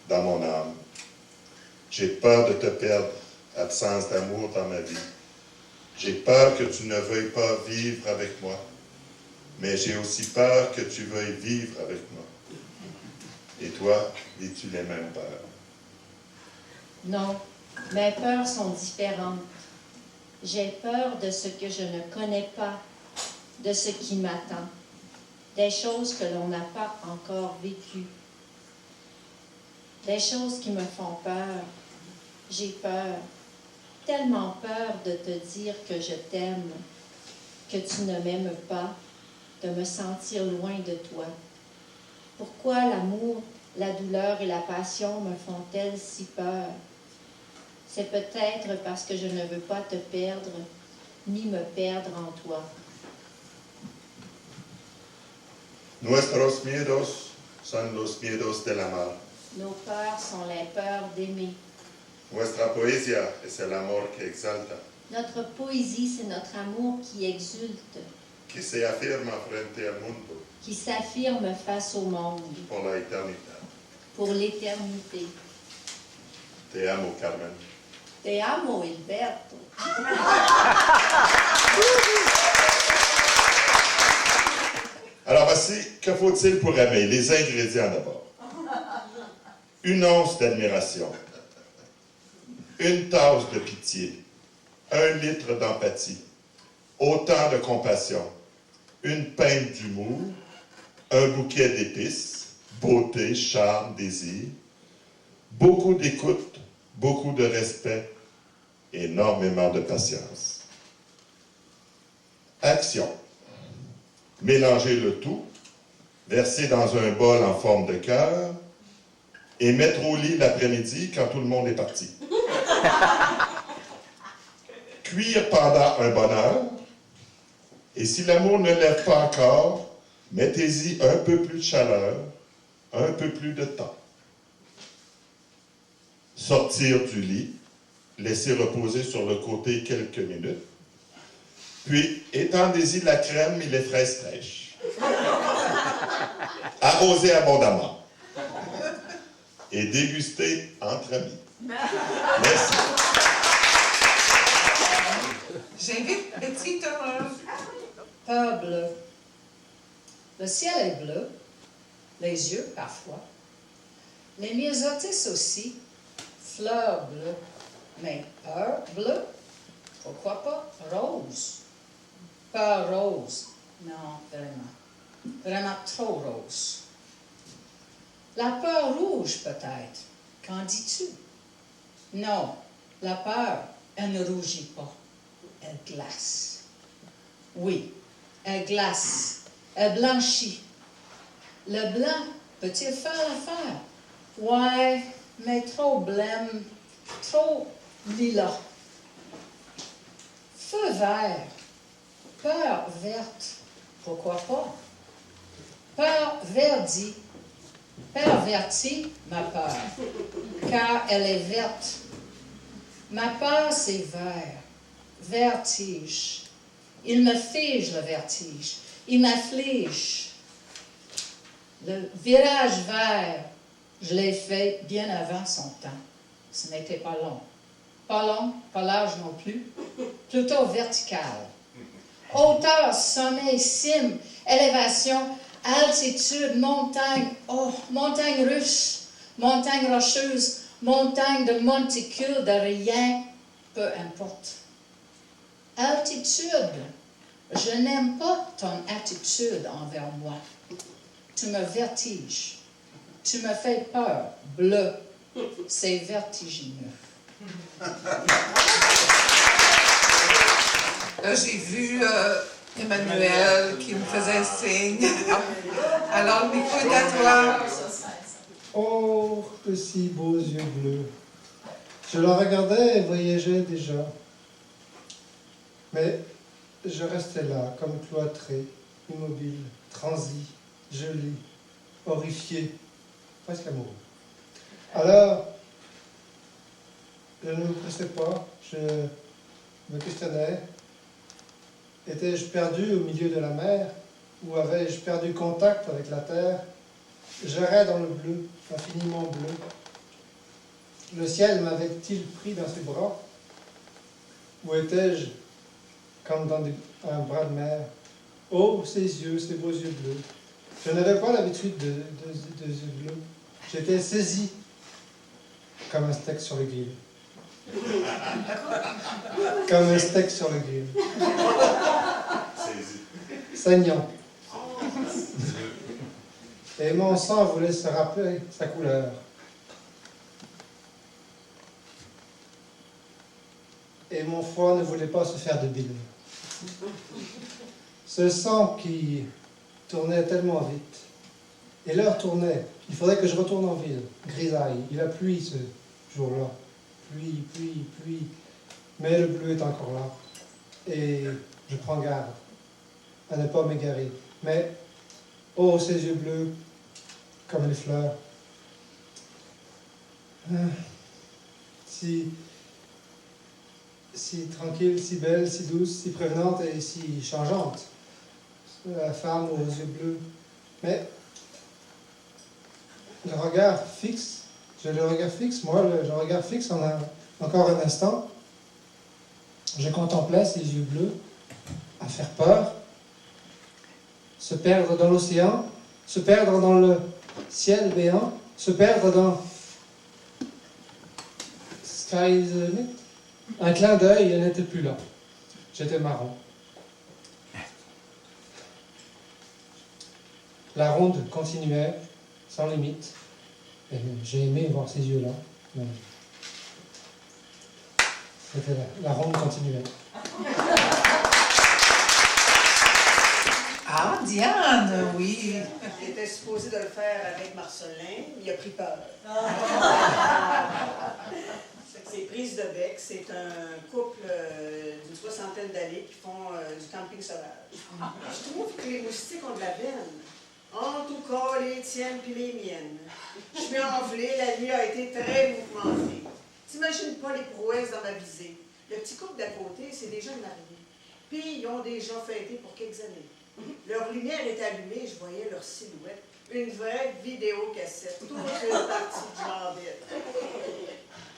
dans mon âme. J'ai peur de te perdre, absence d'amour dans ma vie. J'ai peur que tu ne veuilles pas vivre avec moi, mais j'ai aussi peur que tu veuilles vivre avec moi. Et toi, vis-tu les mêmes peurs? Non, mes peurs sont différentes. J'ai peur de ce que je ne connais pas, de ce qui m'attend, des choses que l'on n'a pas encore vécues, des choses qui me font peur. J'ai peur, tellement peur de te dire que je t'aime, que tu ne m'aimes pas, de me sentir loin de toi. Pourquoi l'amour, la douleur et la passion me font-elles si peur? C'est peut-être parce que je ne veux pas te perdre, ni me perdre en toi. Nuestros miedos son los miedos del amar. Nos peurs sont les peurs d'aimer. Nuestra poesía es el amor que exalta, Notre poésie, c'est notre amour qui exulte, que se afirma frente al mundo qui s'affirme face au monde, por la eternidad. pour l'éternité. Te amo, Carmen. Te amo, Hilberto. Alors voici, que faut-il pour aimer? Les ingrédients d'abord. Une once d'admiration, une tasse de pitié, 1 litre d'empathie, autant de compassion, une pinte d'humour, un bouquet d'épices, beauté, charme, désir, beaucoup d'écoute, beaucoup de respect, énormément de patience. Action. Mélanger le tout, verser dans un bol en forme de cœur et mettre au lit l'après-midi quand tout le monde est parti. Cuire pendant un bonne heure et si l'amour ne lève pas encore, mettez-y un peu plus de chaleur, un peu plus de temps. Sortir du lit, laisser reposer sur le côté quelques minutes, puis étendez-y la crème et les fraises fraîches. Arrosez abondamment et dégustez entre amis. Merci. J'invite Betty Thomas. Peur bleue. Le ciel est bleu, les yeux parfois. Les myosotis aussi, fleurs bleues. Mais peur bleue, pourquoi pas rose? Peur rose, non, vraiment. Vraiment trop rose. La peur rouge peut-être, qu'en dis-tu? Non, la peur, elle ne rougit pas, elle glace. Oui, elle glace, elle blanchit. Le blanc peut-il faire l'affaire? Ouais, mais trop blême, trop lilas. Feu vert, peur verte, pourquoi pas? Peur verdie, pervertie, ma peur, car elle est verte. Ma peur, c'est vert, vertige. Il me fige le vertige, il m'afflige. Le virage vert, je l'ai fait bien avant son temps. Ce n'était pas long. pas long, pas large non plus, plutôt vertical. Hauteur, sommet, cime, élévation, altitude, montagne, oh, montagne russe, montagne rocheuse, montagne de monticule, de rien, peu importe. Altitude, je n'aime pas ton attitude envers moi. Tu me vertiges, tu me fais peur, bleu, c'est vertigineux. Là, j'ai vu Emmanuel qui me faisait signe. Alors, le micro est à toi. Oh, que si beaux yeux bleus. Je le regardais et voyageais déjà. Mais je restais là, comme cloîtré, immobile, transi, gelé, horrifié, presque amoureux. Alors, je ne me pressais pas, je me questionnais. Étais-je perdu au milieu de la mer, ou avais-je perdu contact avec la terre? J'errais dans le bleu, infiniment bleu. Le ciel m'avait-il pris dans ses bras? Ou étais-je comme dans un bras de mer? Oh, ces yeux, ces beaux yeux bleus. Je n'avais pas l'habitude de yeux bleus. J'étais saisi comme un steak sur le grill. Comme un steak sur le grill. Saignant. Et mon sang voulait se rappeler sa couleur. Et mon foie ne voulait pas se faire de bile. Ce sang qui tournait tellement vite. Et l'heure tournait. Il faudrait que je retourne en ville. Grisaille. Il a plu ce jour-là. Pluie, pluie, pluie. Mais le bleu est encore là. Et je prends garde à ne pas m'égarer. Mais, oh, ces yeux bleus, comme les fleurs. Si tranquille, si belle, si douce, si prévenante et si changeante. La femme aux yeux bleus. Mais le regard fixe, j'ai le regard fixe, moi, le regard fixe encore un instant. Je contemplais ces yeux bleus à faire peur, se perdre dans l'océan, se perdre dans le ciel béant, se perdre dans Sky is the limit. Un clin d'œil, elle n'était plus là. J'étais marron. La ronde continuait, sans limite. Et j'ai aimé voir ces yeux-là. Mais c'était la ronde continuait. Ah, Diane, oui. Il était supposé de le faire avec Marcelin, il a pris peur. C'est Prise de bec, c'est un couple d'une 60aine d'années qui font du camping sauvage. Je trouve que les moustiques ont de la veine. En tout cas, les tiennes puis les miennes. Je suis enflée, la nuit a été très mouvementée. T'imagines pas les prouesses dans ma visée. Le petit couple d'à côté, c'est des jeunes mariés. Puis ils ont déjà fêté pour quelques années. Leur lumière est allumée, je voyais leur silhouette. Une vraie vidéocassette, toute une partie de jambette.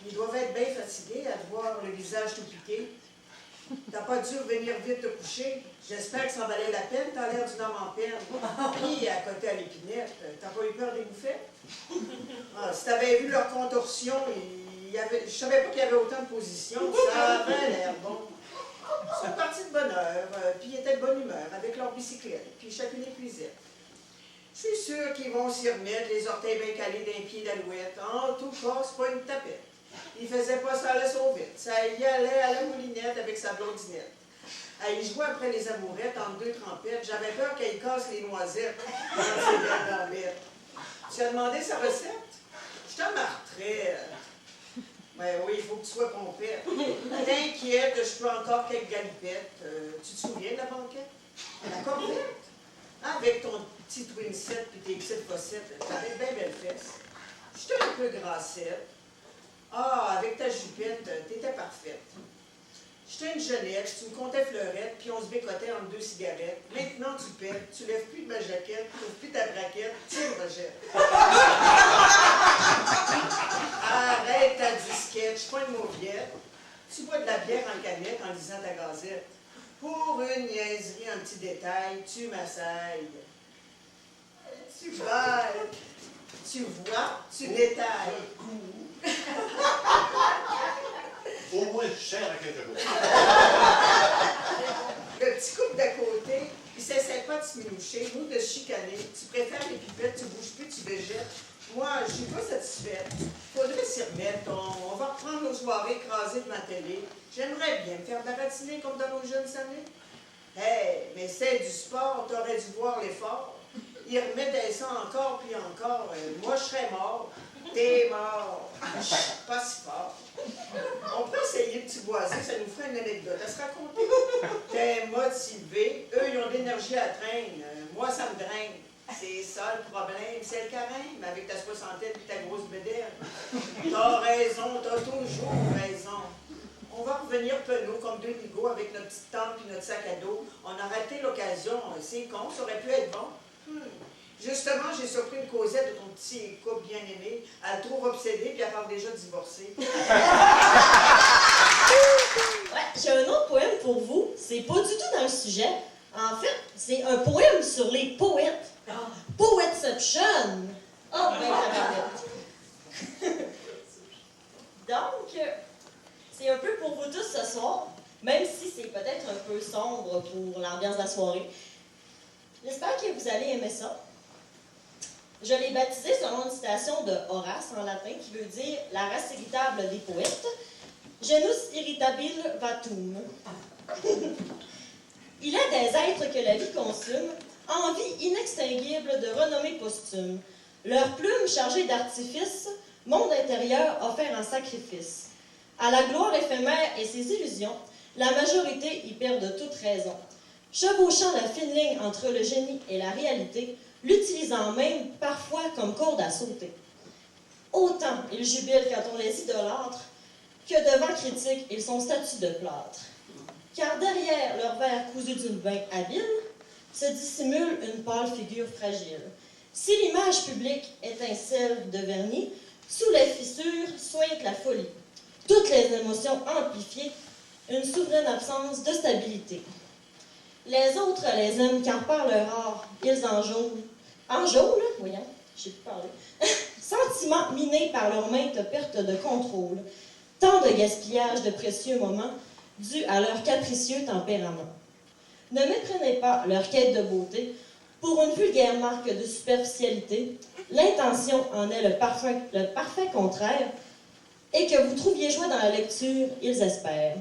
Ils doivent être bien fatigués à te voir le visage tout piqué. T'as pas dû revenir vite te coucher. J'espère que ça en valait la peine, t'as l'air d'une homme en peine. Puis, à côté à l'épinette, t'as pas eu peur des bouffettes? Ah, si t'avais vu leur contorsion, je savais pas qu'il y avait autant de positions. Ça avait l'air bon. Ils sont partis de bonne heure, puis ils étaient de bonne humeur avec leur bicyclette, puis chacune épuisait. Je suis sûre qu'ils vont s'y remettre, les orteils bien calés d'un pied d'alouette. En tout cas, c'est pas une tapette. Il faisait pas ça à la sauvette. Ça y allait à la moulinette avec sa blondinette. Il jouait après les amourettes entre deux trempettes. J'avais peur qu'elle casse les noisettes dans ses belles gambettes. Tu as demandé sa recette? Je t'en marterais. Ben oui, il faut que tu sois pompette. T'inquiète, je peux encore quelques galipettes. Tu te souviens de la banquette? La corvette? Avec ton petit twin set puis tes petites fossettes, t'avais bien belles fesses. J'étais un peu grassette. Ah, avec ta jupette, t'étais parfaite. J'étais une jeunette, tu me comptais fleurette, puis on se bécotait entre deux cigarettes. Maintenant, tu pètes, tu lèves plus de ma jaquette, tu lèves plus ta braquette, tire, rejette. Arrête ta disquette, je suis pas une mauviette. Tu bois de la bière en canette en lisant ta gazette. Pour une niaiserie, un petit détail, tu m'assailles. Tu balles, tu vois, tu détailles. Au moins cher à quelque chose. Le petit couple d'à côté, il s'essaie pas de se minoucher, nous de se chicaner. Tu préfères les pipettes, tu bouges plus, tu végètes. Moi, je suis pas satisfaite. Faudrait s'y remettre. On va reprendre nos soirées écrasées devant la télé. J'aimerais bien me faire baratiner comme dans nos jeunes années. Hey, mais c'est du sport, t'aurais dû voir l'effort. Ils remettaient ça encore puis encore. Moi, je serais mort. T'es mort. Pas si fort. On peut essayer de boiser, ça nous ferait une anecdote à se raconter. T'es motivé, eux, ils ont de l'énergie à traîne. Moi, ça me draine. C'est ça le problème, c'est le carême, avec ta soixantaine et ta grosse bédaine. T'as raison, t'as toujours raison. On va revenir penaud comme deux nigauds avec notre petite tente et notre sac à dos. On a raté l'occasion, c'est con, ça aurait pu être bon. Justement, j'ai surpris une causette de ton petit couple bien-aimé. Elle le trouve obsédée, puis elle parle déjà de divorcer. Ouais, j'ai un autre poème pour vous. C'est pas du tout dans le sujet. En fait, c'est un poème sur les poètes. Poetception! Oh, ben, donc, c'est un peu pour vous tous ce soir, même si c'est peut-être un peu sombre pour l'ambiance de la soirée. J'espère que vous allez aimer ça. Je l'ai baptisé selon une citation de Horace en latin qui veut dire « la race irritable des poètes ». Genus irritabile vatum. Il est des êtres que la vie consume, envie inextinguible de renommée posthume. Leurs plumes chargées d'artifices, monde intérieur offert en sacrifice. À la gloire éphémère et ses illusions, la majorité y perd de toute raison. Chevauchant la fine ligne entre le génie et la réalité, l'utilisant même parfois comme corde à sauter. Autant ils jubilent quand on les idolâtre, que devant critique, ils sont statues de plâtre. Car derrière leur verre cousu d'une bain habile, se dissimule une pâle figure fragile. Si l'image publique étincelle de vernis, sous les fissures sointe la folie. Toutes les émotions amplifiées, une souveraine absence de stabilité. Les autres les aiment car par leur art, ils enjôlent. Enjôlent, voyons, je sais plus parler. Sentiments minés par leur mainte perte de contrôle. Tant de gaspillage de précieux moments dus à leur capricieux tempérament. Ne méprenez pas leur quête de beauté pour une vulgaire marque de superficialité. L'intention en est le parfait contraire, et que vous trouviez joie dans la lecture, ils espèrent.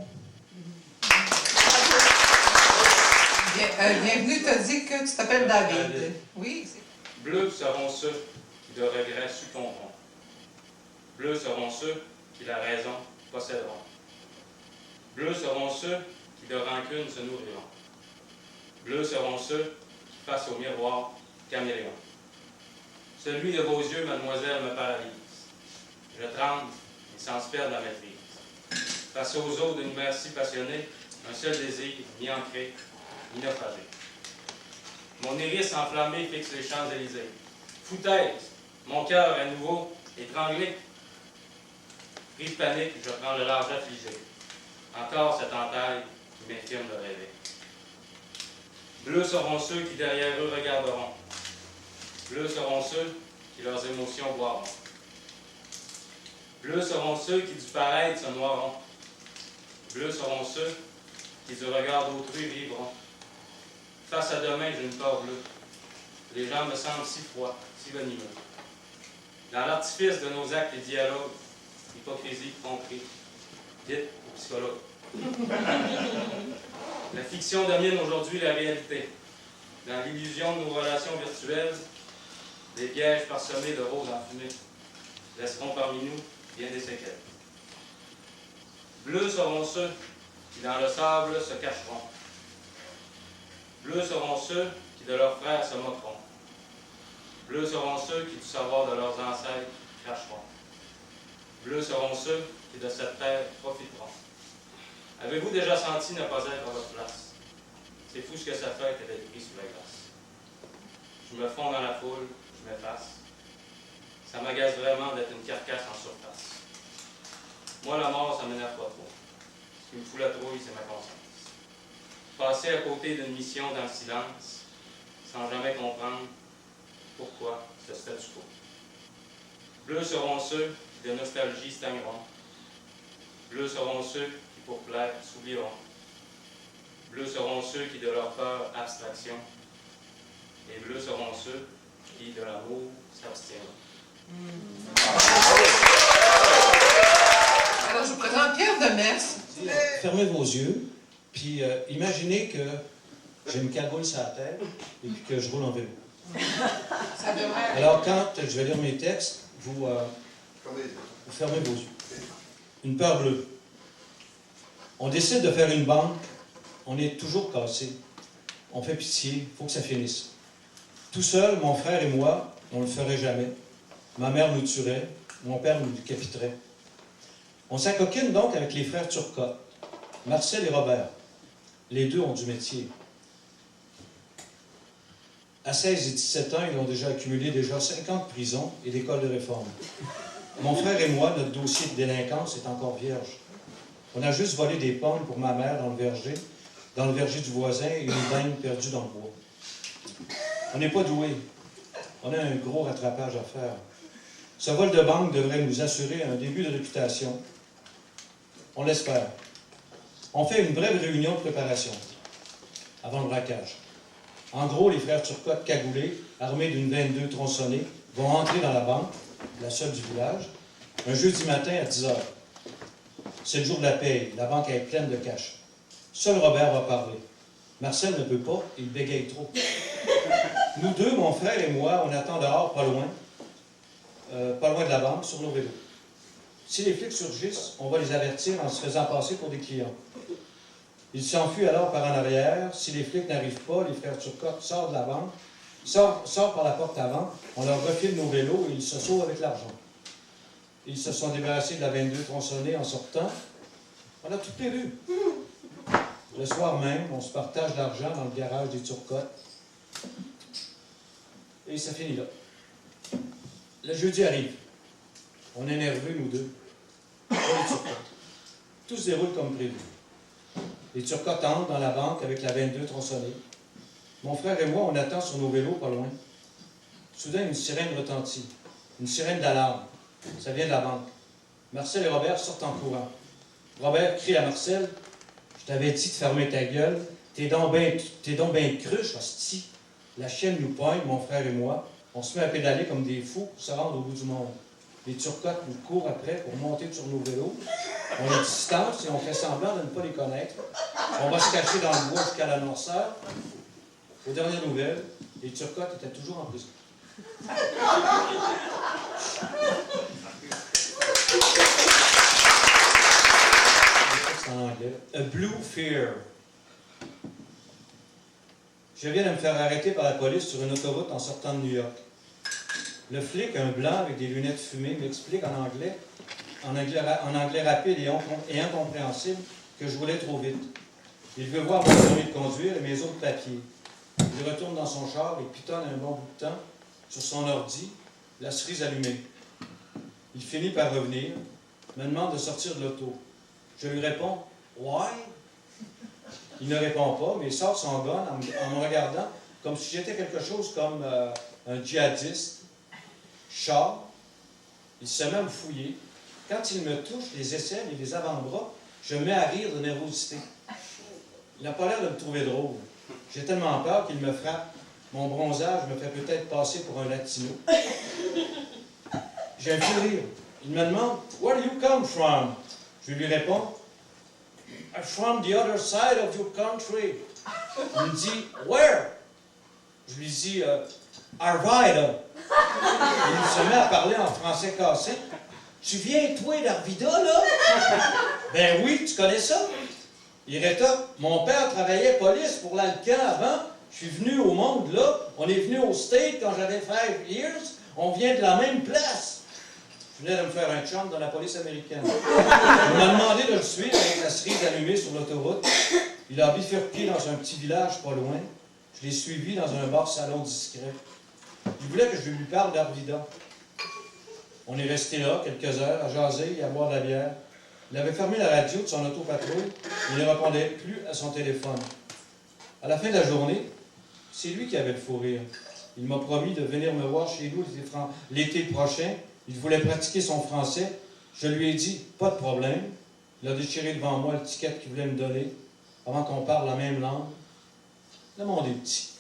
Bienvenue, t'as dit que tu t'appelles David. Oui. Bleus seront ceux qui de regret succomberont. Bleus seront ceux qui la raison posséderont. Bleus seront ceux qui de rancune se nourriront. Bleus seront ceux qui, face au miroir, caméléon. Celui de vos yeux, mademoiselle, me paralyse. Je tremble et sans se perdre la maîtrise. Face aux eaux d'une mer si passionnée, un seul désir, ni ancré, ni naufragé. Mon iris enflammé fixe les Champs-Élysées. Foutaise, mon cœur à nouveau étranglé. Pris de panique, je prends le large affligé. Encore cette entaille qui m'infirme de rêver. Bleus seront ceux qui derrière eux regarderont. Bleus seront ceux qui leurs émotions boiront. Bleus seront ceux qui du paraître se noieront. Bleus seront ceux qui du regard d'autrui vivront. Face à demain, j'ai une peur bleue. Les gens me semblent si froids, si venimeux. Dans l'artifice de nos actes et dialogues, hypocrisie, tromperie, dites aux psychologues. La fiction domine aujourd'hui la réalité. Dans l'illusion de nos relations virtuelles, des pièges parsemés de roses enfumées laisseront parmi nous bien des séquelles. Bleus seront ceux qui dans le sable se cacheront. Bleus seront ceux qui de leurs frères se moqueront. Bleus seront ceux qui du savoir de leurs ancêtres cracheront. Bleus seront ceux qui de cette terre profiteront. Avez-vous déjà senti ne pas être à votre place? C'est fou ce que ça fait que d'être pris sous la glace. Je me fonds dans la foule, je m'efface. Ça m'agace vraiment d'être une carcasse en surface. Moi, la mort, ça m'énerve pas trop. qui me fout la trouille, c'est ma conscience. Passer à côté d'une mission dans le silence, sans jamais comprendre pourquoi ce statu quo. Bleus seront ceux qui de nostalgie stagneront. Bleus seront ceux qui, pour plaire, s'oublieront. Bleus seront ceux qui, de leur peur, abstraction. Et bleus seront ceux qui, de l'amour, s'abstiendront. Alors, je vous présente Pierre Demers. Fermez vos yeux, puis imaginez que j'ai une cagoule sur la tête et puis que je roule en vélo. Ça devrait... Alors, quand je vais lire mes textes, vous fermez vos yeux. Une peur bleue. On décide de faire une banque, on est toujours cassé. On fait pitié, il faut que ça finisse. Tout seul, mon frère et moi, on ne le ferait jamais. Ma mère nous tuerait, mon père nous décapiterait. On s'acoquine donc avec les frères Turcotte, Marcel et Robert. Les deux ont du métier. À 16 et 17 ans, ils ont déjà accumulé 50 prisons et l'école de réforme. Mon frère et moi, notre dossier de délinquance est encore vierge. On a juste volé des pommes pour ma mère dans le verger du voisin et une dinde perdue dans le bois. On n'est pas doués. On a un gros rattrapage à faire. Ce vol de banque devrait nous assurer un début de réputation. On l'espère. On fait une brève réunion de préparation avant le braquage. En gros, les frères Turcotte cagoulés, armés d'une 22 tronçonnée, vont entrer dans la banque, la seule du village, un jeudi matin à 10h. C'est le jour de la paye. La banque est pleine de cash. Seul Robert va parler. Marcel ne peut pas, il bégaye trop. Nous deux, mon frère et moi, on attend dehors, pas loin de la banque, sur nos vélos. Si les flics surgissent, on va les avertir en se faisant passer pour des clients. Ils s'enfuient alors par en arrière. Si les flics n'arrivent pas, les frères Turcotte sortent de la banque, sortent par la porte avant, on leur refile nos vélos et ils se sauvent avec l'argent. Ils se sont débarrassés de la 22 tronçonnée en sortant. On a tout prévu. Le soir même, on se partage l'argent dans le garage des Turcotte. Et ça finit là. Le jeudi arrive. On est nerveux, nous deux. Pas les Turcotte. Tout se déroule comme prévu. Les Turcotte entrent dans la banque avec la 22 tronçonnée. Mon frère et moi, on attend sur nos vélos pas loin. Soudain, une sirène retentit. Une sirène d'alarme. Ça vient de la banque. Marcel et Robert sortent en courant. Robert crie à Marcel, « Je t'avais dit de fermer ta gueule. T'es donc ben cruche, hostie. » La chienne nous poigne, mon frère et moi. On se met à pédaler comme des fous pour se rendre au bout du monde. Les Turcotte nous courent après pour monter sur nos vélos. On les distance et on fait semblant de ne pas les connaître. On va se cacher dans le bois jusqu'à la noirceur. Aux dernières nouvelles, les Turcotte étaient toujours en prison. En anglais. A Blue Fear. Je viens de me faire arrêter par la police sur une autoroute en sortant de New York. Le flic, un blanc avec des lunettes fumées, m'explique en anglais rapide et incompréhensible que je roulais trop vite. Il veut voir mon permis de conduire et mes autres papiers. Il retourne dans son char et pitonne un bon bout de temps sur son ordi, la cerise allumée. Il finit par revenir, me demande de sortir de l'auto. Je lui réponds « Why ?» Il ne répond pas, mais il sort son gun en me regardant comme si j'étais quelque chose comme un djihadiste. Char, il se met à me fouiller. Quand il me touche les aisselles et les avant-bras, je me mets à rire de nervosité. Il n'a pas l'air de me trouver drôle. J'ai tellement peur qu'il me frappe. Mon bronzage me fait peut-être passer pour un latino. J'ai un fou rire. Il me demande « Where do you come from? » Je lui réponds « I'm from the other side of your country. » Il me dit « Where? » Je lui dis « Arvida. » Il se met à parler en français cassé. « Tu viens, toi, d'Arvida, là? » « Ben oui, tu connais ça? » Il rétorque « Mon père travaillait police pour l'Alcan avant. Je suis venu au monde, là. On est venu au State quand j'avais 5 years. On vient de la même place. » Je venais de me faire un chum dans la police américaine. Il m'a demandé de le suivre avec la cerise allumée sur l'autoroute. Il a bifurqué dans un petit village pas loin. Je l'ai suivi dans un bar-salon discret. Il voulait que je lui parle d'Arvida. On est resté là quelques heures à jaser et à boire de la bière. Il avait fermé la radio de son autopatrouille et ne répondait plus à son téléphone. À la fin de la journée, c'est lui qui avait le fou rire. Il m'a promis de venir me voir chez nous l'été prochain. Il voulait pratiquer son français. Je lui ai dit, pas de problème. Il a déchiré devant moi l'étiquette qu'il voulait me donner avant qu'on parle la même langue. Le monde est petit.